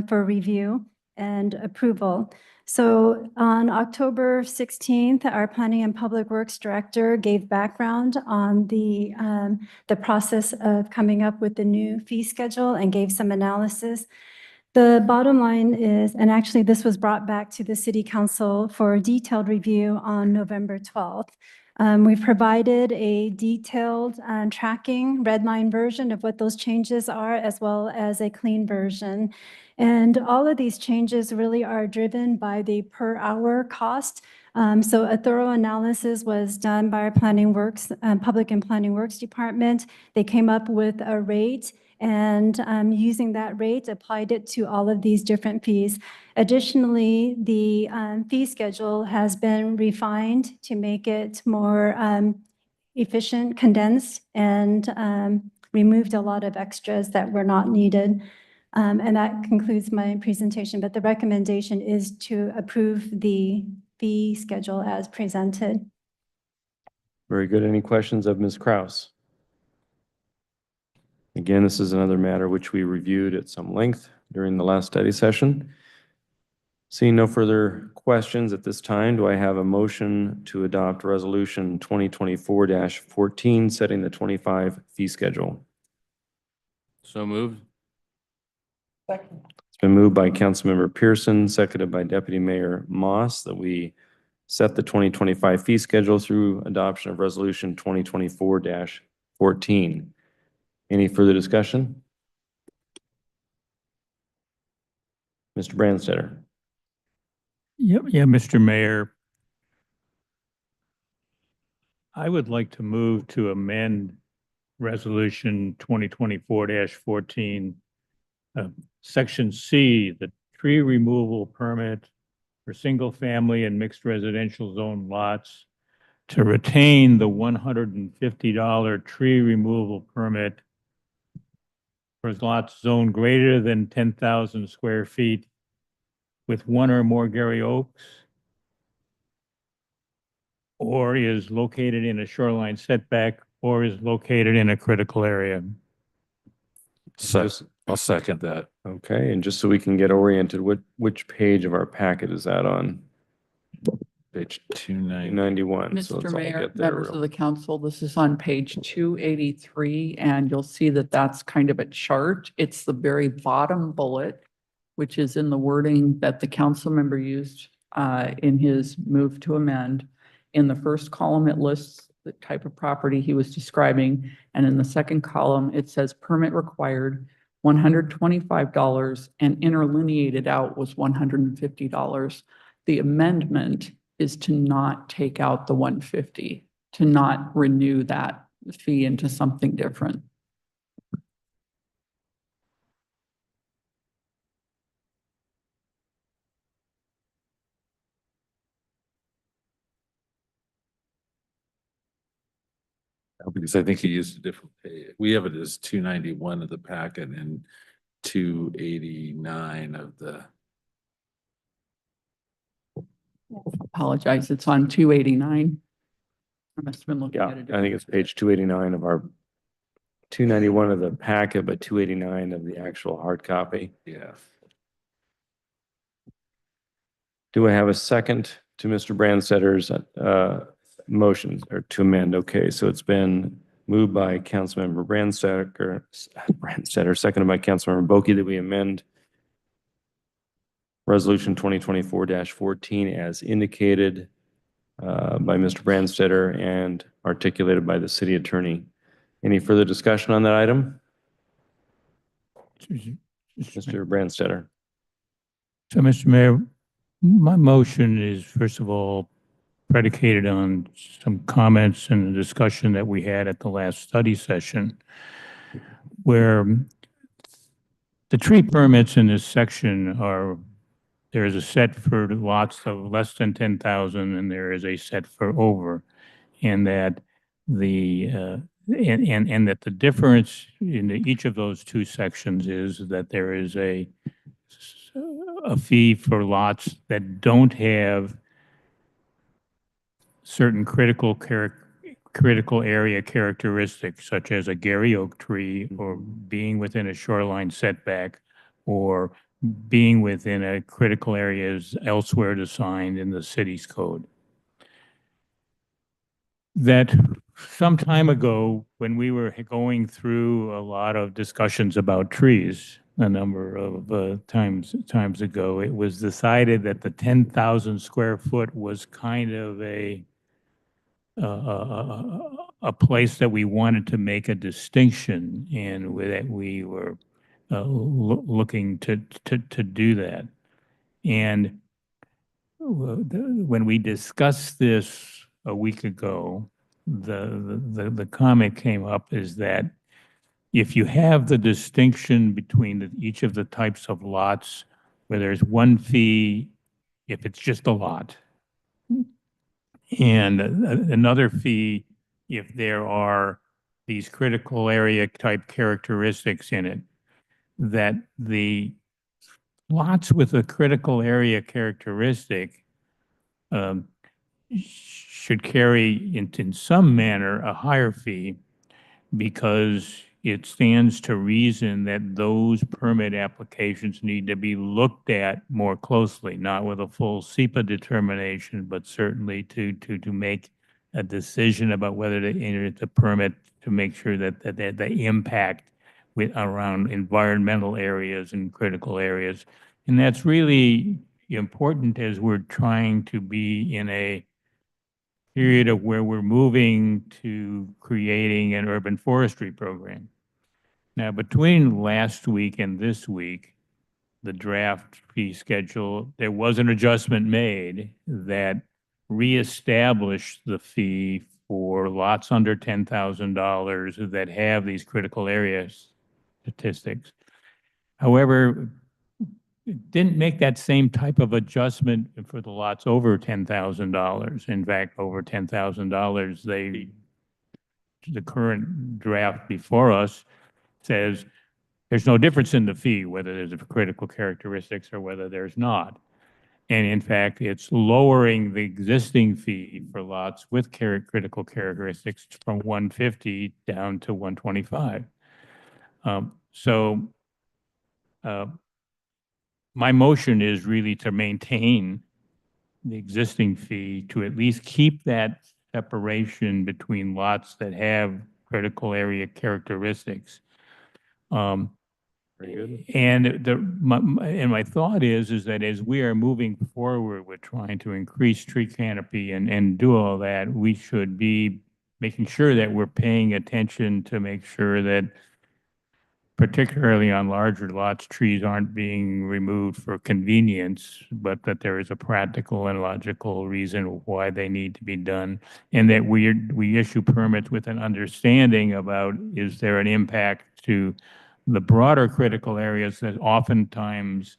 for review and approval. So on October 16th, our Planning and Public Works Director gave background on the process of coming up with the new fee schedule and gave some analysis. The bottom line is, and actually this was brought back to the City Council for detailed review on November 12th. We've provided a detailed tracking red line version of what those changes are, as well as a clean version. And all of these changes really are driven by the per hour cost. So a thorough analysis was done by our Planning Works, Public and Planning Works Department. They came up with a rate, and using that rate, applied it to all of these different fees. Additionally, the fee schedule has been refined to make it more efficient, condensed, and removed a lot of extras that were not needed. And that concludes my presentation, but the recommendation is to approve the fee schedule as presented. Very good. Any questions of Ms. Kraus? Again, this is another matter which we reviewed at some length during the last study session. Seeing no further questions at this time, do I have a motion to adopt resolution 2024-14, setting the 25 fee schedule? So moved. It's been moved by Councilmember Pearson, seconded by Deputy Mayor Moss, that we set the 2025 fee schedule through adoption of resolution 2024-14. Any further discussion? Mr. Brandstetter. Yeah, Mr. Mayor. I would like to move to amend resolution 2024-14, section C, the tree removal permit for single-family and mixed residential zone lots, to retain the $150 tree removal permit for lots zoned greater than 10,000 square feet with one or more Gary Oaks, or is located in a shoreline setback, or is located in a critical area. I'll second that. Okay, and just so we can get oriented, which page of our packet is that on? Page 290. 91. So let's Mr. all Mayor, get there members real- of the council, this is on page 283, and you'll see that that's kind of a chart. It's the very bottom bullet, which is in the wording that the council member used in his move to amend. In the first column, it lists the type of property he was describing, and in the second column, it says permit required, $125, and interlineated out was $150. The amendment is to not take out the 150, to not renew that fee into something different. Because I think he used a different pay. We have it as 291 of the packet and 289 of the. Apologize, it's on 289. I must have been looking Yeah, at it. I think it's page 289 of our 291 of the packet, but 289 of the actual hard copy. Yeah. Do I have a second to Mr. Brandstetter's motion or to amend? Okay, so it's been moved by Councilmember Brandstetter, seconded by Councilmember Boki that we amend Resolution 2024-14 as indicated by Mr. Brandstetter and articulated by the city attorney. Any further discussion on that item? Mr. Brandstetter. So, Mr. Mayor, my motion is, first of all, predicated on some comments and the discussion that we had at the last study session, where the tree permits in this section are, there is a set for lots of less than 10,000 and there is a set for over. And that the, and that the difference in each of those two sections is that there is a fee for lots that don't have certain critical area characteristics, such as a Gary oak tree, or being within a shoreline setback, or being within a critical areas elsewhere defined in the city's code. That some time ago, when we were going through a lot of discussions about trees, a number of times ago, it was decided that the 10,000 square foot was kind of a place that we wanted to make a distinction, and that we were looking to do that. And when we discussed this a week ago, the comment came up is that if you have the distinction between each of the types of lots, where there's one fee if it's just a lot, and another fee if there are these critical area type characteristics in it, that the lots with a critical area characteristic should carry in some manner a higher fee, because it stands to reason that those permit applications need to be looked at more closely, not with a full SEPA determination, but certainly to make a decision about whether to enter the permit, to make sure that the impact around environmental areas and critical areas. And that's really important as we're trying to be in a period of where we're moving to creating an urban forestry program. Now, between last week and this week, the draft fee schedule, there was an adjustment made that reestablished the fee for lots under $10,000 that have these critical area statistics. However, it didn't make that same type of adjustment for the lots over $10,000. In fact, over $10,000, the current draft before us says there's no difference in the fee, whether there's a critical characteristics or whether there's not. And in fact, it's lowering the existing fee for lots with critical characteristics from 150 down to 125. My motion is really to maintain the existing fee, to at least keep that separation between lots that have critical area characteristics. Very good. And my thought is that as we are moving forward with trying to increase tree canopy and do all that, we should be making sure that we're paying attention to make sure that particularly on larger lots, trees aren't being removed for convenience, but that there is a practical and logical reason why they need to be done. And that we issue permits with an understanding about, is there an impact to the broader critical areas that oftentimes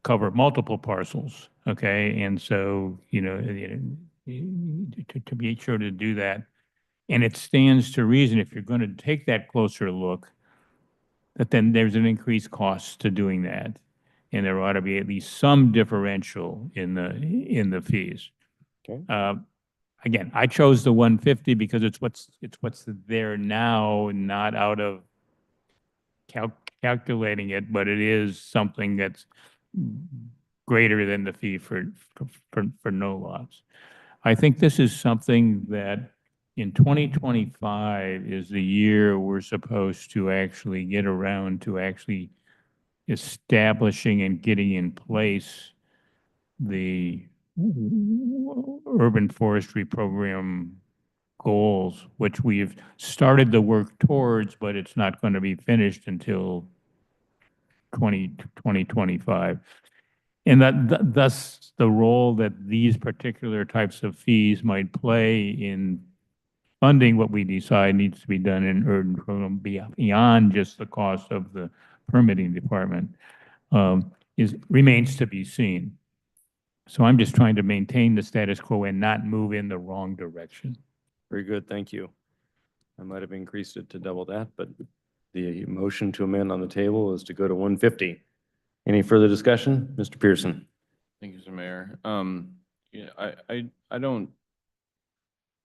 cover multiple parcels, okay? And so, to be sure to do that. And it stands to reason, if you're going to take that closer look, that then there's an increased cost to doing that. And there ought to be at least some differential in the fees. Okay. Again, I chose the 150 because it's what's there now, not out of calculating it, but it is something that's greater than the fee for no lots. I think this is something that in 2025 is the year we're supposed to actually get around to actually establishing and getting in place the urban forestry program goals, which we've started the work towards, but it's not going to be finished until 2025. And thus the role that these particular types of fees might play in funding what we decide needs to be done in urban program beyond just the cost of the permitting department remains to be seen. So I'm just trying to maintain the status quo and not move in the wrong direction. Very good, thank you. I might have increased it to double that, but the motion to amend on the table is to go to 150. Any further discussion? Mr. Pearson. Thank you, Mr. Mayor.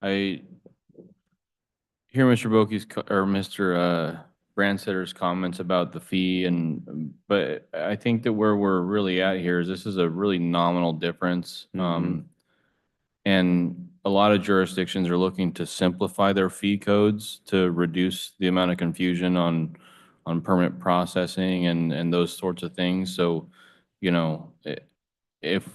I hear Mr. Boki's or Mr. Branstadter's comments about the fee, but I think that where we're really at here is this is a really nominal difference. And a lot of jurisdictions are looking to simplify their fee codes to reduce the amount of confusion on permit processing and those sorts of things. So, if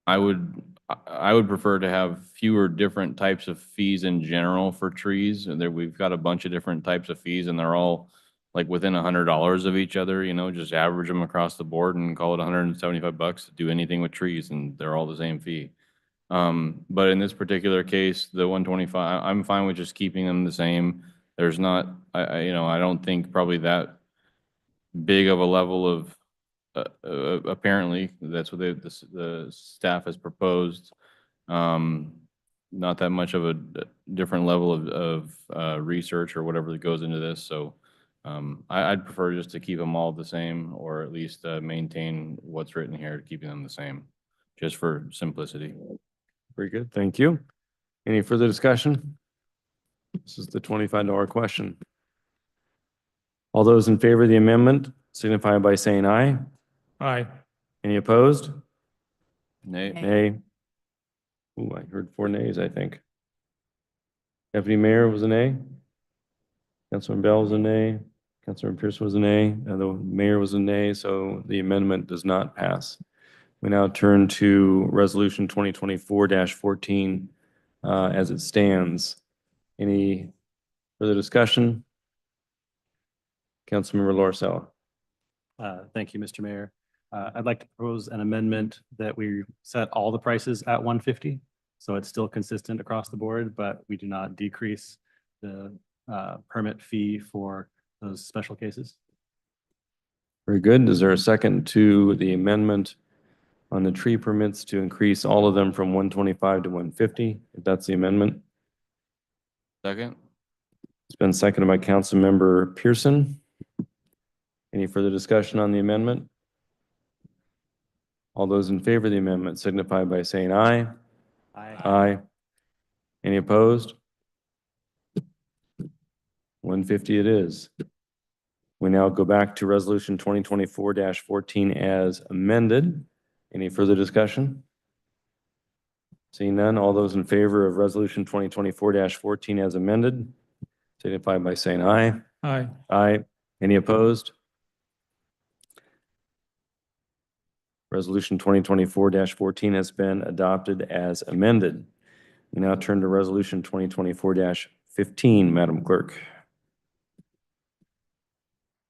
I would prefer to have fewer different types of fees in general for trees. And we've got a bunch of different types of fees, and they're all like within $100 of each other. Just average them across the board and call it $175 to do anything with trees, and they're all the same fee. But in this particular case, the 125, I'm fine with just keeping them the same. There's not, I don't think probably that big of a level of, apparently, that's what the staff has proposed. Not that much of a different level of research or whatever that goes into this. So I'd prefer just to keep them all the same, or at least maintain what's written here, keeping them the same, just for simplicity. Very good, thank you. Any further discussion? This is the $25 question. All those in favor of the amendment signify by saying aye. Aye. Any opposed? Nay. Nay. Ooh, I heard 4 nays, I think. Deputy Mayor was a nay. Councilman Bell was a nay. Councilman Pearson was a nay. And the mayor was a nay, so the amendment does not pass. We now turn to Resolution 2024-14 as it stands. Any further discussion? Councilmember Lorisella. Thank you, Mr. Mayor. I'd like to propose an amendment that we set all the prices at 150. So it's still consistent across the board, but we do not decrease the permit fee for those special cases. Very good. Is there a second to the amendment on the tree permits to increase all of them from 125 to 150? If that's the amendment. Second. It's been seconded by Councilmember Pearson. Any further discussion on the amendment? All those in favor of the amendment signify by saying aye. Aye. Aye. Any opposed? 150 it is. We now go back to Resolution 2024-14 as amended. Any further discussion? Seeing none, all those in favor of Resolution 2024-14 as amended signify by saying aye. Aye. Aye. Any opposed? Resolution 2024-14 has been adopted as amended. We now turn to Resolution 2024-15, Madam Clerk.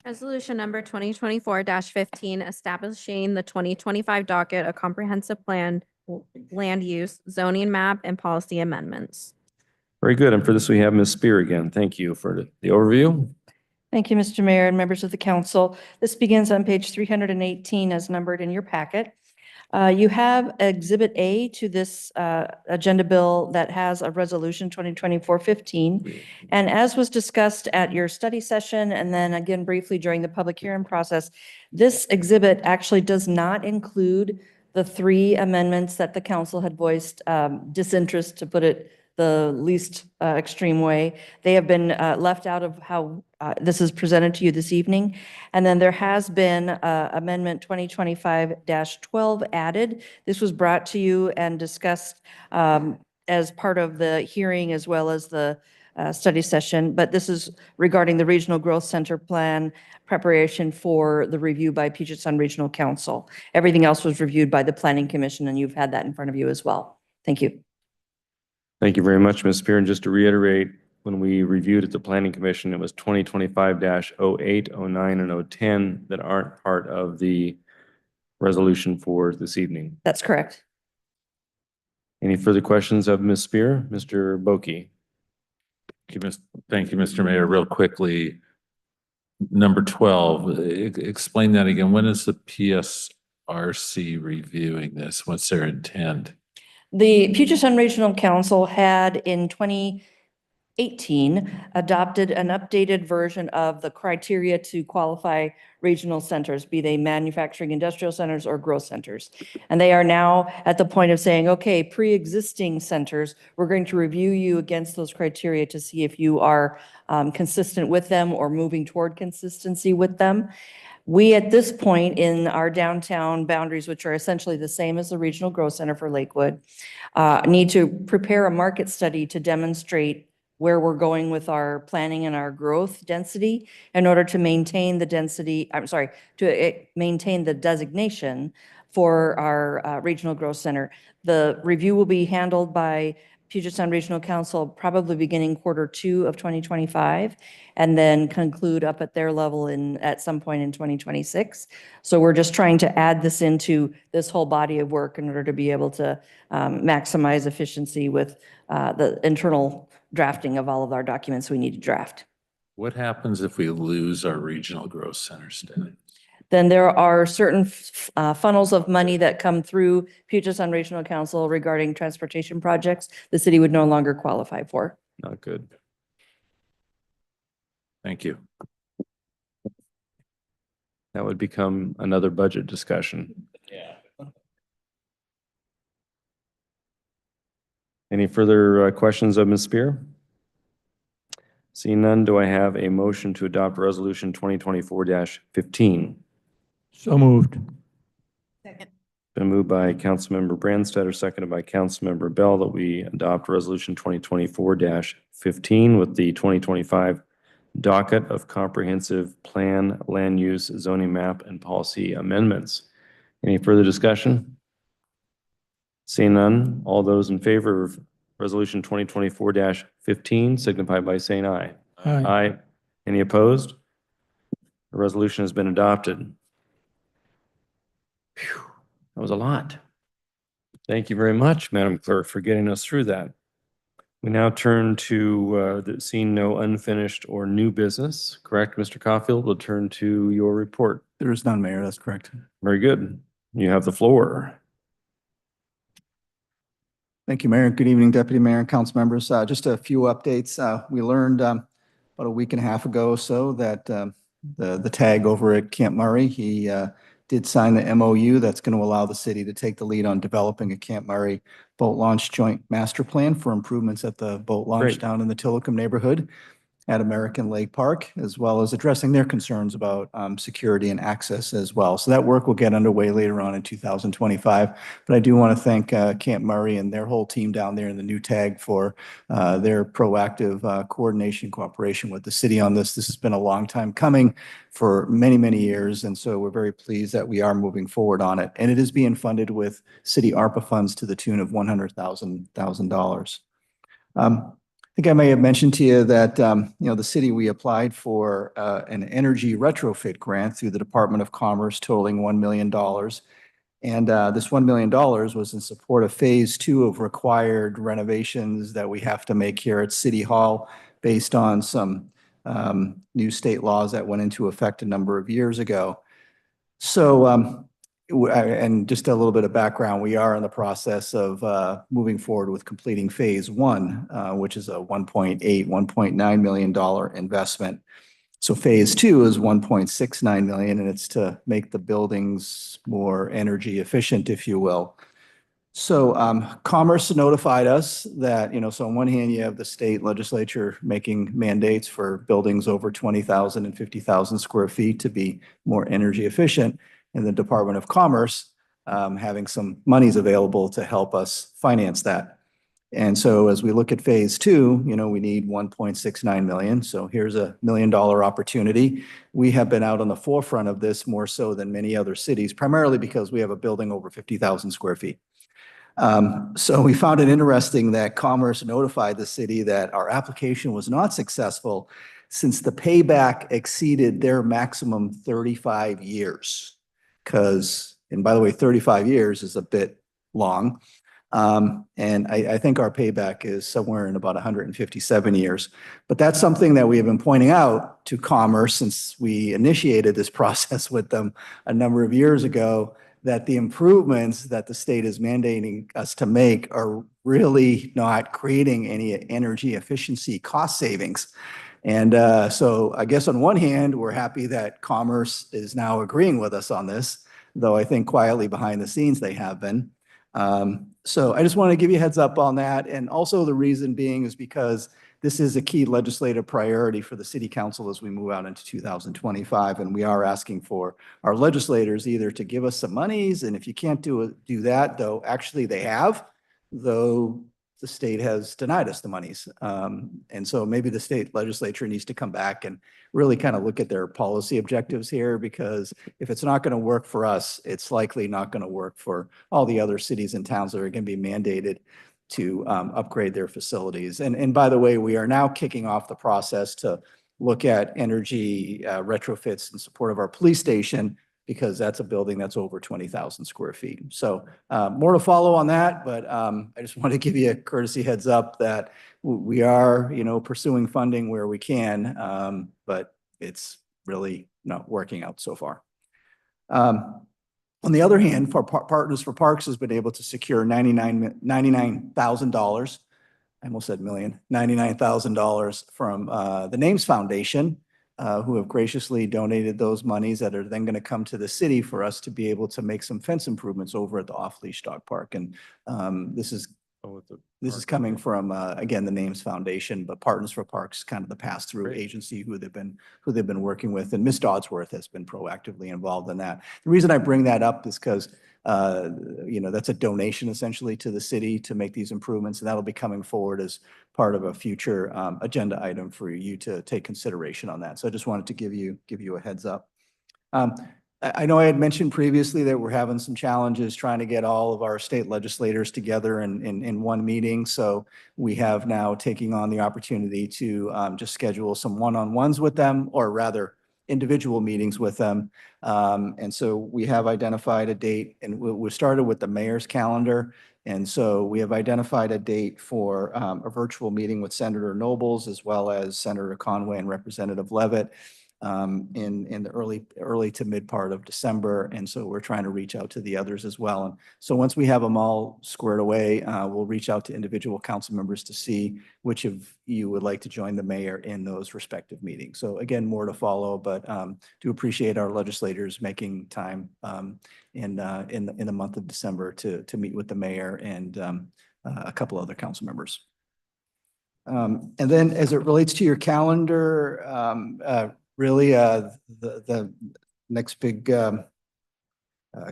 Resolution number 2024-15, establishing the 2025 docket of comprehensive plan, land use, zoning map, and policy amendments. Very good. And for this, we have Ms. Spear again. Thank you for the overview. Thank you, Mr. Mayor and members of the council. This begins on page 318 as numbered in your packet. You have Exhibit A to this agenda bill that has a resolution 2024-15. And as was discussed at your study session and then again briefly during the public hearing process, this exhibit actually does not include the 3 amendments that the council had voiced disinterest, to put it the least extreme way. They have been left out of how this is presented to you this evening. And then there has been Amendment 2025-12 added. This was brought to you and discussed as part of the hearing as well as the study session. But this is regarding the Regional Growth Center plan preparation for the review by Puget Sound Regional Council. Everything else was reviewed by the Planning Commission, and you've had that in front of you as well. Thank you. Thank you very much, Ms. Spear. And just to reiterate, when we reviewed at the Planning Commission, it was 2025-08, 09, and 010 that aren't part of the resolution for this evening. That's correct. Any further questions of Ms. Spear? Mr. Boki. Thank you, Mr. Mayor. Real quickly, number 12, explain that again. When is the PSRC reviewing this? What's their intent? The Puget Sound Regional Council had in 2018 adopted an updated version of the criteria to qualify regional centers, be they manufacturing industrial centers or growth centers. And they are now at the point of saying, okay, pre-existing centers, we're going to review you against those criteria to see if you are consistent with them or moving toward consistency with them. We, at this point in our downtown boundaries, which are essentially the same as the Regional Growth Center for Lakewood, need to prepare a market study to demonstrate where we're going with our planning and our growth density in order to maintain the density, maintain the designation for our Regional Growth Center. The review will be handled by Puget Sound Regional Council probably beginning Q2 of 2025, and then conclude up at their level at some point in 2026. So we're just trying to add this into this whole body of work in order to be able to maximize efficiency with the internal drafting of all of our documents we need to draft. What happens if we lose our regional growth center status? Then there are certain funnels of money that come through Puget Sound Regional Council regarding transportation projects the city would no longer qualify for. Not good. Thank you. That would become another budget discussion. Yeah. Any further questions of Ms. Spear? Seeing none, do I have a motion to adopt Resolution 2024-15? So moved. Second. Been moved by Councilmember Brandstetter, seconded by Councilmember Bell, that we adopt Resolution 2024-15 with the 2025 docket of comprehensive plan, land use, zoning map, and policy amendments. Any further discussion? Seeing none, all those in favor of Resolution 2024-15 signify by saying aye. Aye. Aye. Any opposed? The resolution has been adopted. Phew, that was a lot. Thank you very much, Madam Clerk, for getting us through that. We now turn to seeing no unfinished or new business. Correct, Mr. Caulfield? We'll turn to your report. There is none, Mayor. That's correct. Very good. You have the floor. Thank you, Mayor. Good evening, Deputy Mayor and council members. Just a few updates. We learned about a week and a half ago or so that the tag over at Camp Murray, he did sign the MOU that's going to allow the city to take the lead on developing a Camp Murray boat launch joint master plan for improvements at the boat launch Great. down in the Tillicum neighborhood at American Lake Park, as well as addressing their concerns about security and access as well. So that work will get underway later on in 2025. But I do want to thank Camp Murray and their whole team down there in the new tag for their proactive coordination, cooperation with the city on this. This has been a long time coming for many, many years. And so we're very pleased that we are moving forward on it. And it is being funded with city ARPA funds to the tune of $100,000. think I may have mentioned to you that, the city, we applied for an energy retrofit grant through the Department of Commerce totaling $1 million. And this $1 million was in support of phase 2 of required renovations that we have to make here at City Hall based on some new state laws that went into effect a number of years ago. So, and just a little bit of background, we are in the process of moving forward with completing phase 1, which is a $1.9 million investment. So phase 2 is 1.69 million, and it's to make the buildings more energy efficient, if you will. So Commerce notified us that, so on one hand, you have the state legislature making mandates for buildings over 20,000 and 50,000 square feet to be more energy efficient, and the Department of Commerce having some monies available to help us finance that. And so as we look at phase 2, we need 1.69 million. So here's a $1 million opportunity. We have been out on the forefront of this more so than many other cities, primarily because we have a building over 50,000 square feet. So we found it interesting that Commerce notified the city that our application was not successful since the payback exceeded their maximum 35 years. And by the way, 35 years is a bit long. And I think our payback is somewhere in about 157 years. But that's something that we have been pointing out to Commerce since we initiated this process with them a number of years ago, that the improvements that the state is mandating us to make are really not creating any energy efficiency cost savings. And so I guess on one hand, we're happy that Commerce is now agreeing with us on this, though I think quietly behind the scenes they have been. So I just want to give you a heads up on that. And also the reason being is because this is a key legislative priority for the city council as we move out into 2025. And we are asking for our legislators either to give us some monies, and if you can't do that, though, actually they have, though the state has denied us the monies. And so maybe the state legislature needs to come back and really kind of look at their policy objectives here, because if it's not going to work for us, it's likely not going to work for all the other cities and towns that are going to be mandated to upgrade their facilities. And by the way, we are now kicking off the process to look at energy retrofits in support of our police station, because that's a building that's over 20,000 square feet. So more to follow on that, but I just want to give you a courtesy heads up that we are, pursuing funding where we can, but it's really not working out so far. On the other hand, Partners for Parks has been able to secure $99,000. I almost said million, $99,000 from the Names Foundation, who have graciously donated those monies that are then going to come to the city for us to be able to make some fence improvements over at the off-leash dog park. And this is coming from, again, the Names Foundation, but Partners for Parks, kind of the pass-through agency who they've been working with. And Ms. Dodsworth has been proactively involved in that. The reason I bring that up is because that's a donation essentially to the city to make these improvements, and that'll be coming forward as part of a future agenda item for you to take consideration on that. So I just wanted to give you a heads up. I know I had mentioned previously that we're having some challenges trying to get all of our state legislators together in one meeting. So we have now taking on the opportunity to just schedule some one-on-ones with them, or rather individual meetings with them. And so we have identified a date, and we started with the mayor's calendar. And so we have identified a date for a virtual meeting with Senator Nobles, as well as Senator Conway and Representative Levitt in the early to mid part of December. And so we're trying to reach out to the others as well. And so once we have them all squared away, we'll reach out to individual council members to see which of you would like to join the mayor in those respective meetings. So again, more to follow, but do appreciate our legislators making time in the month of December to meet with the mayor and a couple other council members. And then as it relates to your calendar, really, the next big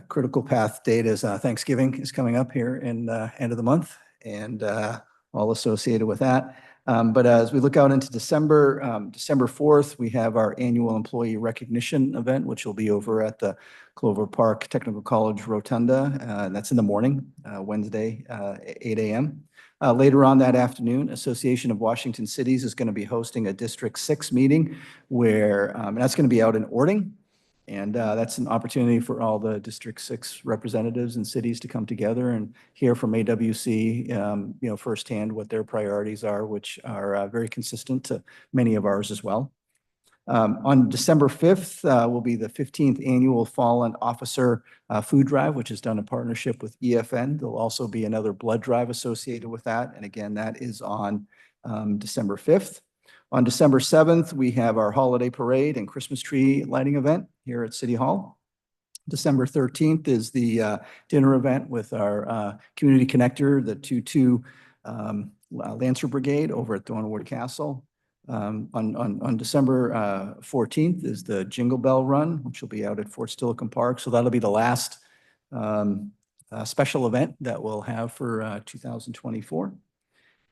critical path date is Thanksgiving is coming up here in end of the month, and all associated with that. But as we look out into December, December 4th, we have our annual employee recognition event, which will be over at the Clover Park Technical College Rotunda. And that's in the morning, Wednesday, 8 a.m. Later on that afternoon, Association of Washington Cities is going to be hosting a District 6 meeting where, and that's going to be out in Ording. And that's an opportunity for all the District 6 representatives and cities to come together and hear from AWC, firsthand what their priorities are, which are very consistent to many of ours as well. On December 5th will be the 15th Annual Fallen Officer Food Drive, which is done in partnership with EFN. There'll also be another blood drive associated with that. And again, that is on December 5th. On December 7th, we have our holiday parade and Christmas tree lighting event here at City Hall. December 13th is the dinner event with our community connector, the 2-2 Lancer Brigade over at Thornwood Castle. On December 14th is the Jingle Bell Run, which will be out at Fort Steilacoom Park. So that'll be the last special event that we'll have for 2024.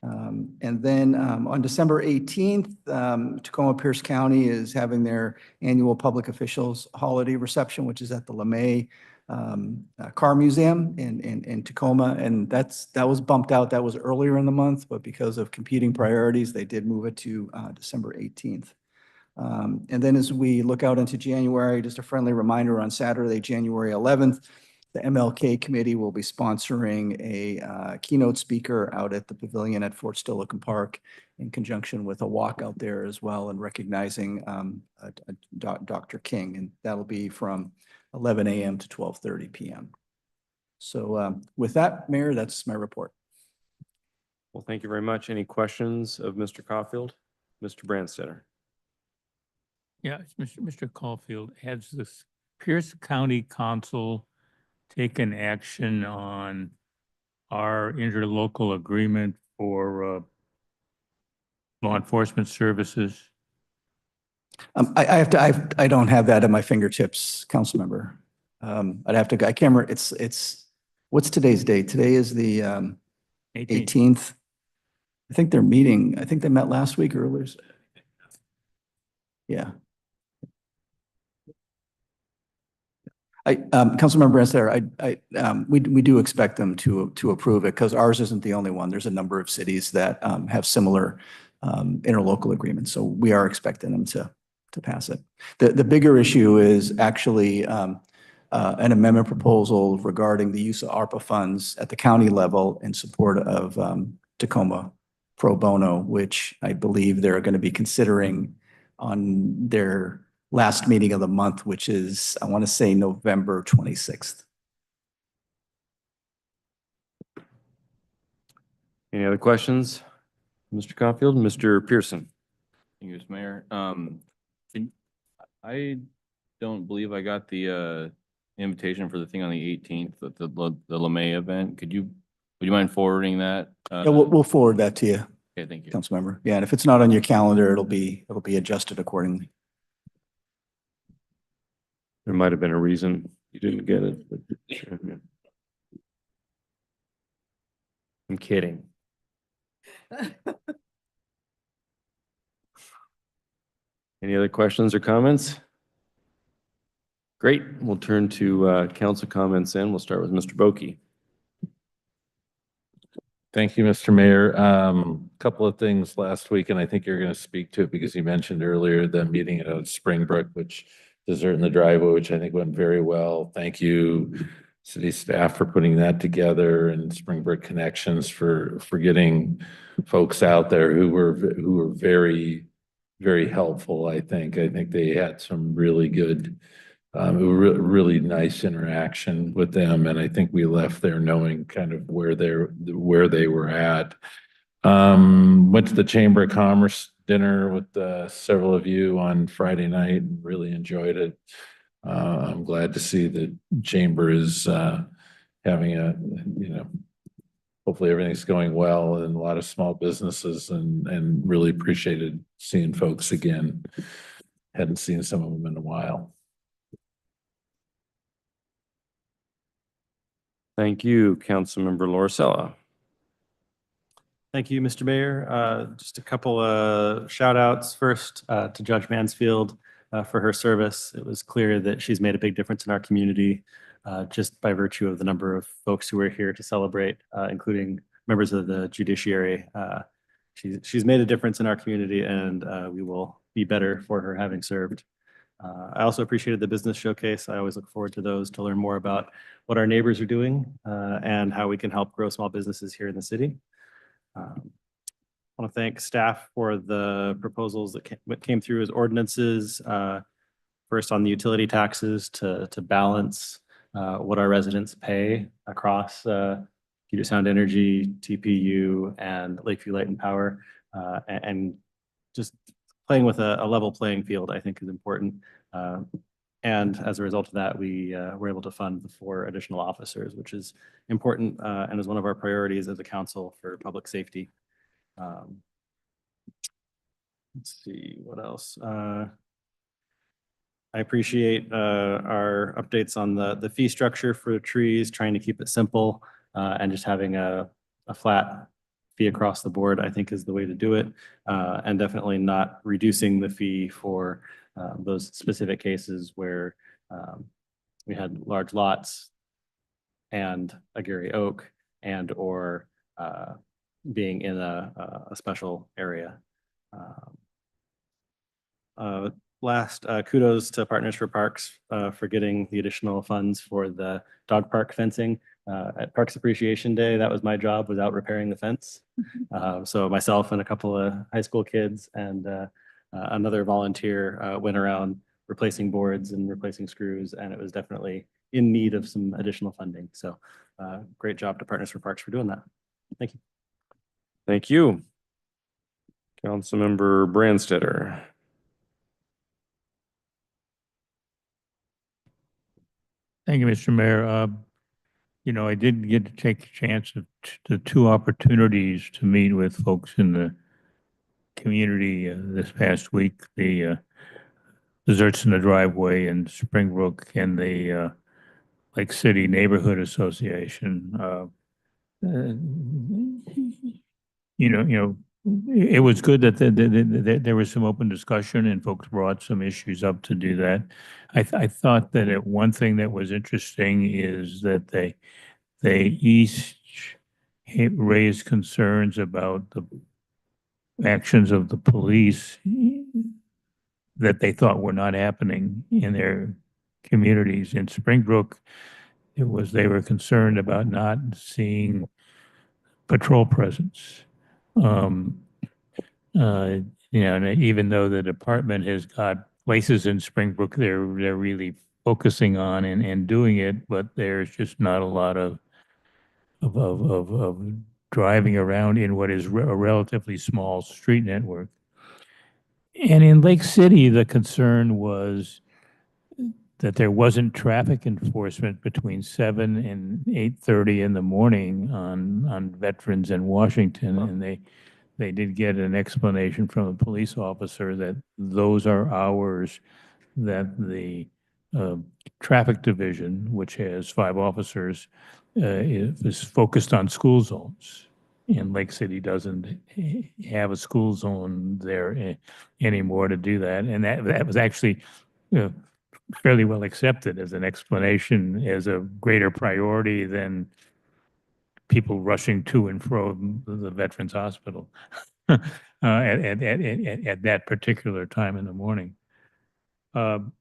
And then on December 18th, Tacoma Pierce County is having their annual public officials holiday reception, which is at the LeMay Car Museum in Tacoma. And that was bumped out. That was earlier in the month, but because of competing priorities, they did move it to December 18th. And then as we look out into January, just a friendly reminder on Saturday, January 11th, the MLK committee will be sponsoring a keynote speaker out at the pavilion at Fort Steilacoom Park in conjunction with a walk out there as well and recognizing Dr. King. And that'll be from 11 a.m. to 12:30 p.m. So with that, Mayor, that's my report. Well, thank you very much. Any questions of Mr. Caulfield? Mr. Brandstetter? Yeah, Mr. Caulfield, has the Pierce County Council taken action on our interlocal agreement for law enforcement services? I don't have that at my fingertips, council member. I'd have to go. I can't remember. What's today's date? Today is the 18th. I think they're meeting. I think they met last week or earlier. Yeah. Councilmember Branstad, we do expect them to approve it because ours isn't the only one. There's a number of cities that have similar interlocal agreements. So we are expecting them to pass it. The bigger issue is actually an amendment proposal regarding the use of ARPA funds at the county level in support of Tacoma Pro Bono, which I believe they're going to be considering on their last meeting of the month, which is, I want to say, November 26th. Any other questions? Mr. Caulfield, Mr. Pearson? Thank you, Mr. Mayor. I don't believe I got the invitation for the thing on the 18th, the LeMay event. Would you mind forwarding that? Yeah, we'll forward that to you. Okay, thank you. Councilmember. Yeah, and if it's not on your calendar, it'll be adjusted accordingly. There might have been a reason you didn't get it, but sure. Yeah. I'm kidding. Any other questions or comments? Great. We'll turn to council comments and we'll start with Mr. Boki. Thank you, Mr. Mayor. Couple of things last week, and I think you're going to speak to it because you mentioned earlier the meeting at Springbrook, which Dessert in the Driveway, which I think went very well. Thank you, city staff, for putting that together, and Springbrook Connections for getting folks out there who were very, very helpful. I think they had some really good, really nice interaction with them, and I think we left there knowing kind of where they were at. Went to the Chamber of Commerce dinner with several of you on Friday night and really enjoyed it. I'm glad to see that Chamber is having hopefully everything's going well and a lot of small businesses, and really appreciated seeing folks again. Hadn't seen some of them in a while. Thank you, Councilmember Lauricella. Thank you, Mr. Mayor. Just a couple of shout outs. First, to Judge Mansfield for her service. It was clear that she's made a big difference in our community just by virtue of the number of folks who are here to celebrate, including members of the judiciary. She's made a difference in our community, and we will be better for her having served. I also appreciated the business showcase. I always look forward to those to learn more about what our neighbors are doing and how we can help grow small businesses here in the city. I want to thank staff for the proposals that came through as ordinances. First on the utility taxes to balance what our residents pay across Puget Sound Energy, TPU, and Lakeview Light and Power, and just playing with a level playing field, I think, is important. And as a result of that, we were able to fund the 4 additional officers, which is important and is one of our priorities as a council for public safety. Let's see, what else? I appreciate our updates on the fee structure for trees, trying to keep it simple and just having a flat fee across the board, I think, is the way to do it. And definitely not reducing the fee for those specific cases where we had large lots and a Gary Oak and or being in a special area. Last, kudos to Partners for Parks for getting the additional funds for the dog park fencing. At Parks Appreciation Day, that was my job, without repairing the fence. So myself and a couple of high school kids and another volunteer went around replacing boards and replacing screws, and it was definitely in need of some additional funding. So great job to Partners for Parks for doing that. Thank you. Thank you. Councilmember Brandstetter. Thank you, Mr. Mayor. You know, I did get to take a chance of the 2 opportunities to meet with folks in the community this past week, the Desserts in the Driveway in Springbrook and the Lake City Neighborhood Association. It was good that there was some open discussion and folks brought some issues up to do that. I thought that one thing that was interesting is that they each raised concerns about the actions of the police that they thought were not happening in their communities. In Springbrook, they were concerned about not seeing patrol presence. And even though the department has got places in Springbrook they're really focusing on and doing it, but there's just not a lot of driving around in what is a relatively small street network. And in Lake City, the concern was that there wasn't traffic enforcement between 7 and 8:30 in the morning on Veterans and Washington, and they did get an explanation from a police officer that those are hours that the traffic division, which has 5 officers, is focused on school zones. And Lake City doesn't have a school zone there anymore to do that. And that was actually fairly well accepted as an explanation, as a greater priority than people rushing to and from the Veterans Hospital at that particular time in the morning. The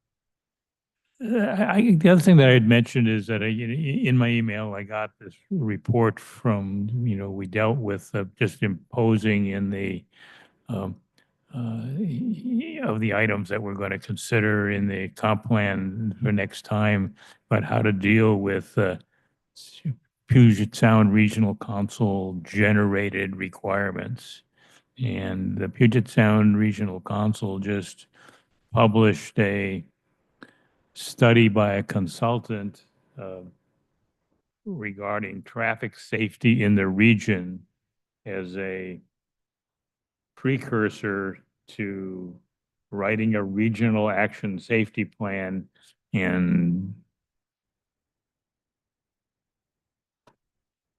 other thing that I had mentioned is that in my email, I got this report from, we dealt with just imposing in the of the items that we're going to consider in the comp plan for next time, but how to deal with Puget Sound Regional Council generated requirements. And the Puget Sound Regional Council just published a study by a consultant regarding traffic safety in the region as a precursor to writing a regional action safety plan and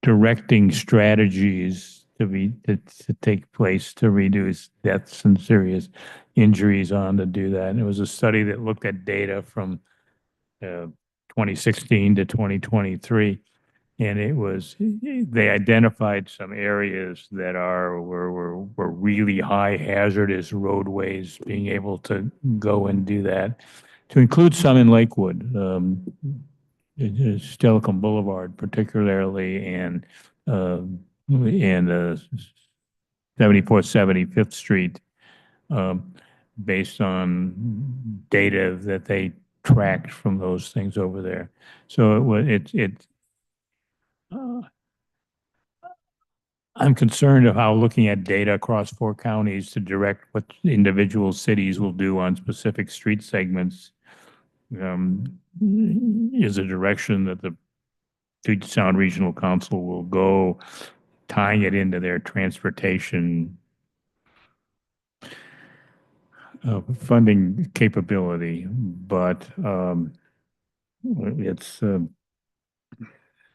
directing strategies to take place to reduce deaths and serious injuries on to do that. And it was a study that looked at data from 2016 to 2023. And it was, they identified some areas that were really high hazardous roadways, being able to go and do that, to include some in Lakewood, Stelicum Boulevard particularly, and 74th, 75th Street, based on data that they tracked from those things over there. So I'm concerned of how looking at data across 4 counties to direct what individual cities will do on specific street segments is a direction that the Puget Sound Regional Council will go, tying it into their transportation funding capability. But it's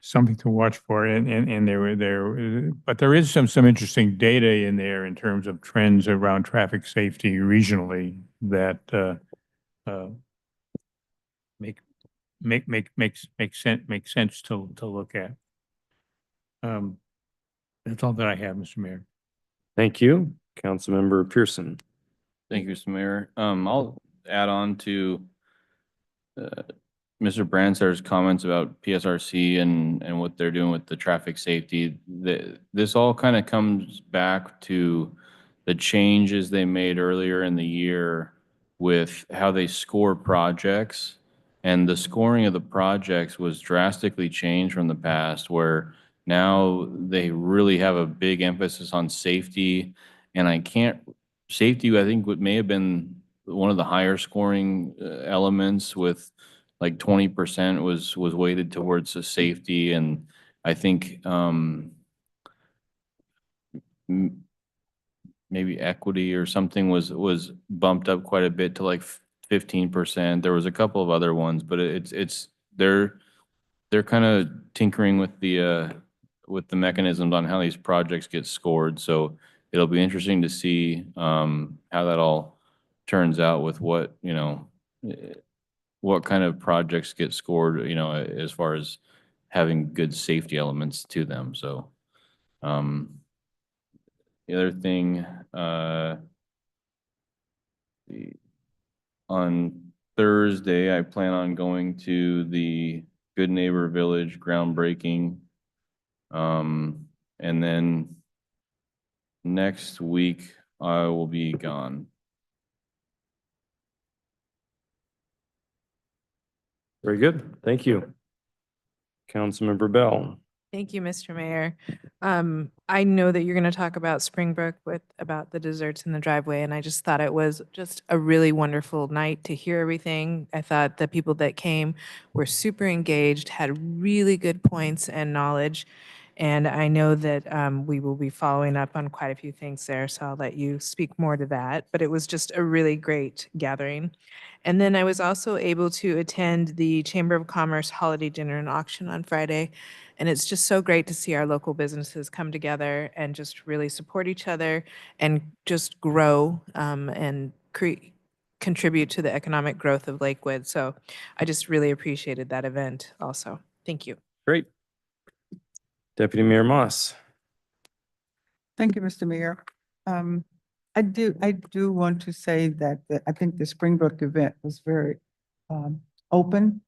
something to watch for, and but there is some interesting data in there in terms of trends around traffic safety regionally that make sense to look at. That's all that I have, Mr. Mayor. Thank you. Councilmember Pearson. Thank you, Mr. Mayor. I'll add on to Mr. Branstadter's comments about PSRC and what they're doing with the traffic safety. This all kind of comes back to the changes they made earlier in the year with how they score projects. And the scoring of the projects was drastically changed from the past, where now they really have a big emphasis on safety. And safety, I think, may have been one of the higher scoring elements, with like 20% was weighted towards the safety. And I think maybe equity or something was bumped up quite a bit to like 15%. There was a couple of other ones, but they're kind of tinkering with the mechanisms on how these projects get scored. So it'll be interesting to see how that all turns out with what kind of projects get scored, as far as having good safety elements to them. So the other thing, on Thursday, I plan on going to the Good Neighbor Village groundbreaking. And then next week I will be gone. Very good. Thank you. Councilmember Bell. Thank you, Mr. Mayor. I know that you're going to talk about Springbrook about the desserts in the driveway, and I just thought it was just a really wonderful night to hear everything. I thought the people that came were super engaged, had really good points and knowledge, and I know that we will be following up on quite a few things there, so I'll let you speak more to that. But it was just a really great gathering. And then I was also able to attend the Chamber of Commerce Holiday Dinner and Auction on Friday. And it's just so great to see our local businesses come together and just really support each other and just grow and contribute to the economic growth of Lakewood. So I just really appreciated that event also. Thank you. Great. Deputy Mayor Moss. Thank you, Mr. Mayor. I do want to say that I think the Springbrook event was very open.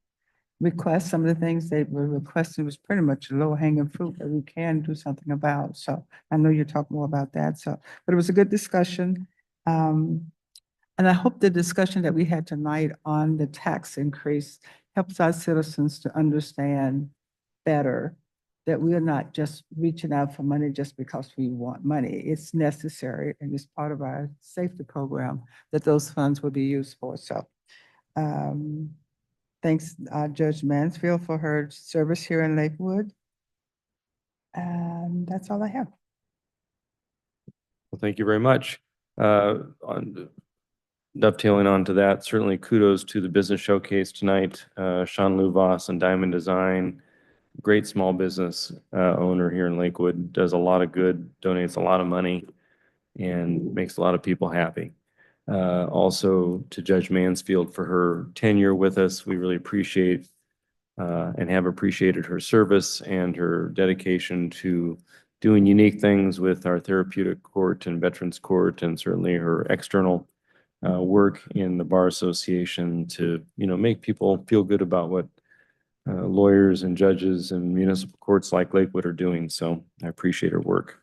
Request, some of the things they were requesting was pretty much low hanging fruit that we can do something about. So I know you'll talk more about that. So, but it was a good discussion. And I hope the discussion that we had tonight on the tax increase helps our citizens to understand better that we are not just reaching out for money just because we want money. It's necessary, and it's part of our safety program that those funds will be used for. So thanks, Judge Mansfield, for her service here in Lakewood. And that's all I have. Well, thank you very much. Dovetailing onto that, certainly kudos to the business showcase tonight. Sean Lou Voss and Diamond Design great small business owner here in Lakewood, does a lot of good, donates a lot of money, and makes a lot of people happy. Also to Judge Mansfield for her tenure with us. We really appreciate and have appreciated her service and her dedication to doing unique things with our therapeutic court and veterans court, and certainly her external work in the Bar Association to, make people feel good about what lawyers and judges and municipal courts like Lakewood are doing. So I appreciate her work.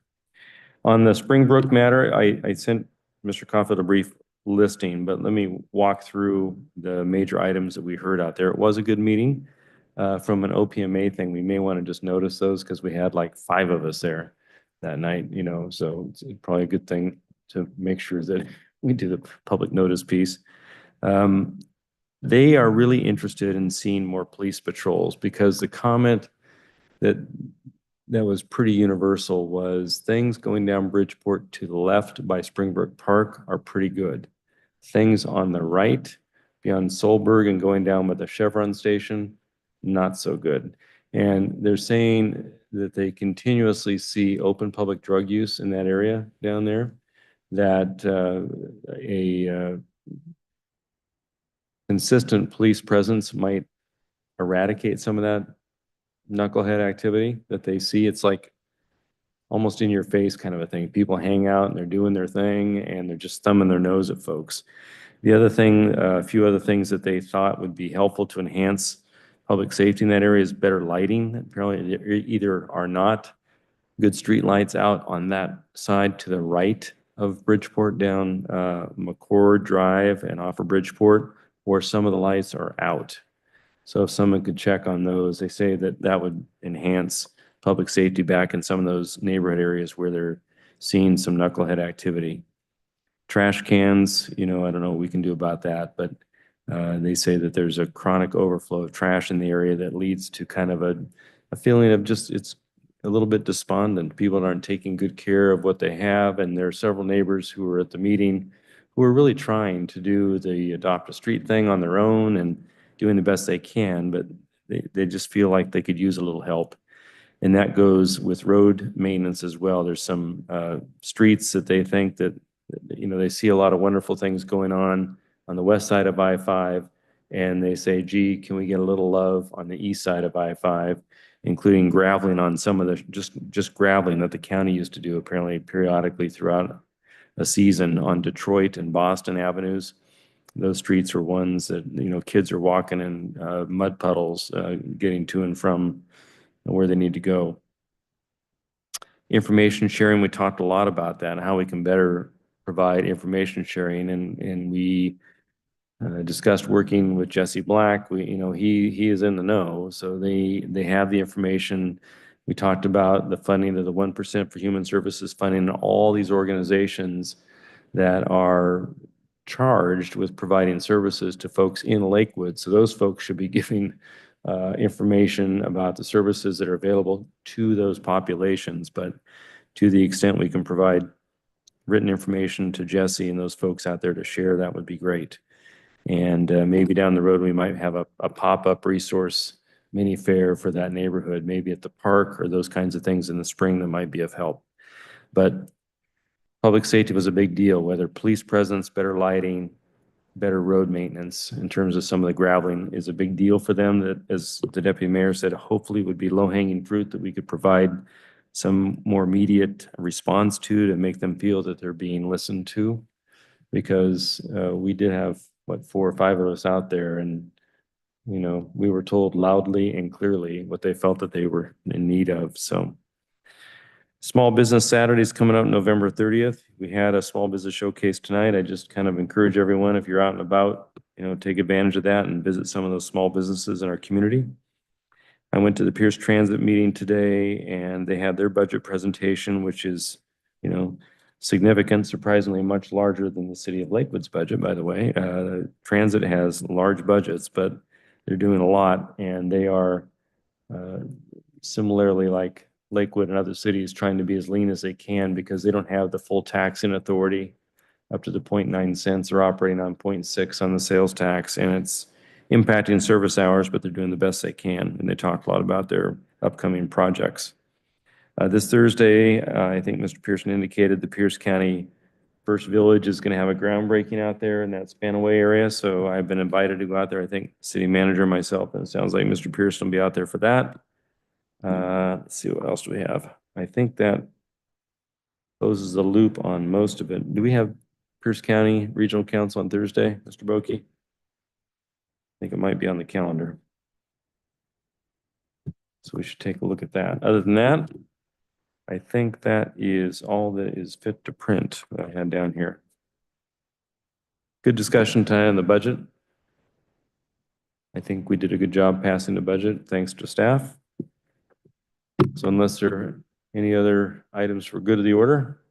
On the Springbrook matter, I sent Mr. Caulfield a brief listing, but let me walk through the major items that we heard out there. It was a good meeting. From an OPMA thing, we may want to just notice those because we had like 5 of us there that night, so it's probably a good thing to make sure that we do the public notice piece. They are really interested in seeing more police patrols because the comment that was pretty universal was things going down Bridgeport to the left by Springbrook Park are pretty good. Things on the right beyond Solberg and going down by the Chevron station, not so good. And they're saying that they continuously see open public drug use in that area down there, that a consistent police presence might eradicate some of that knucklehead activity that they see. It's like almost in your face kind of a thing. People hang out and they're doing their thing and they're just thumbing their nose at folks. The other thing, a few other things that they thought would be helpful to enhance public safety in that area is better lighting. Apparently there either are not good street lights out on that side to the right of Bridgeport down McCord Drive and off of Bridgeport, or some of the lights are out. So if someone could check on those, they say that that would enhance public safety back in some of those neighborhood areas where they're seeing some knucklehead activity. Trash cans, I don't know what we can do about that, but they say that there's a chronic overflow of trash in the area that leads to kind of a feeling of just, it's a little bit despondent. People aren't taking good care of what they have. And there are several neighbors who were at the meeting who are really trying to do the adopt a street thing on their own and doing the best they can, but they just feel like they could use a little help. And that goes with road maintenance as well. There's some streets that they think that, they see a lot of wonderful things going on the west side of I-5, and they say, gee, can we get a little love on the east side of I-5, including graveling on some of the, just graveling that the county used to do apparently periodically throughout a season on Detroit and Boston avenues. Those streets are ones that, kids are walking in mud puddles, getting to and from where they need to go. Information sharing, we talked a lot about that and how we can better provide information sharing. And we discussed working with Jesse Black. He is in the know. So they have the information. We talked about the funding of the 1% for Human Services funding, and all these organizations that are charged with providing services to folks in Lakewood. So those folks should be giving information about the services that are available to those populations. But to the extent we can provide written information to Jesse and those folks out there to share, that would be great. And maybe down the road, we might have a pop-up resource mini fair for that neighborhood, maybe at the park or those kinds of things in the spring that might be of help. But public safety was a big deal, whether police presence, better lighting, better road maintenance in terms of some of the graveling is a big deal for them. That, as the deputy mayor said, hopefully would be low-hanging fruit that we could provide some more immediate response to make them feel that they're being listened to. Because we did have, 4 or 5 of us out there, and we were told loudly and clearly what they felt that they were in need of. So Small Business Saturday is coming up November 30th. We had a small business showcase tonight. I just kind of encourage everyone, if you're out and about, take advantage of that and visit some of those small businesses in our community. I went to the Pierce Transit meeting today, and they had their budget presentation, which is, significant, surprisingly much larger than the city of Lakewood's budget, by the way. Transit has large budgets, but they're doing a lot, and they are similarly like Lakewood and other cities trying to be as lean as they can because they don't have the full taxing authority up to the 0.9 cents. They're operating on 0.6 on the sales tax, and it's impacting service hours, but they're doing the best they can. And they talked a lot about their upcoming projects. This Thursday, I think Mr. Pearson indicated the Pierce County First Village is going to have a groundbreaking out there in that Spanaway area. So I've been invited to go out there. I think city manager, myself, and it sounds like Mr. Pearson will be out there for that. Let's see, what else do we have? I think that closes the loop on most of it. Do we have Pierce County Regional Council on Thursday, Mr. Boki? I think it might be on the calendar. So we should take a look at that. Other than that, I think that is all that is fit to print that I had down here. Good discussion tonight on the budget. I think we did a good job passing the budget, thanks to staff. So unless there are any other items for good of the order,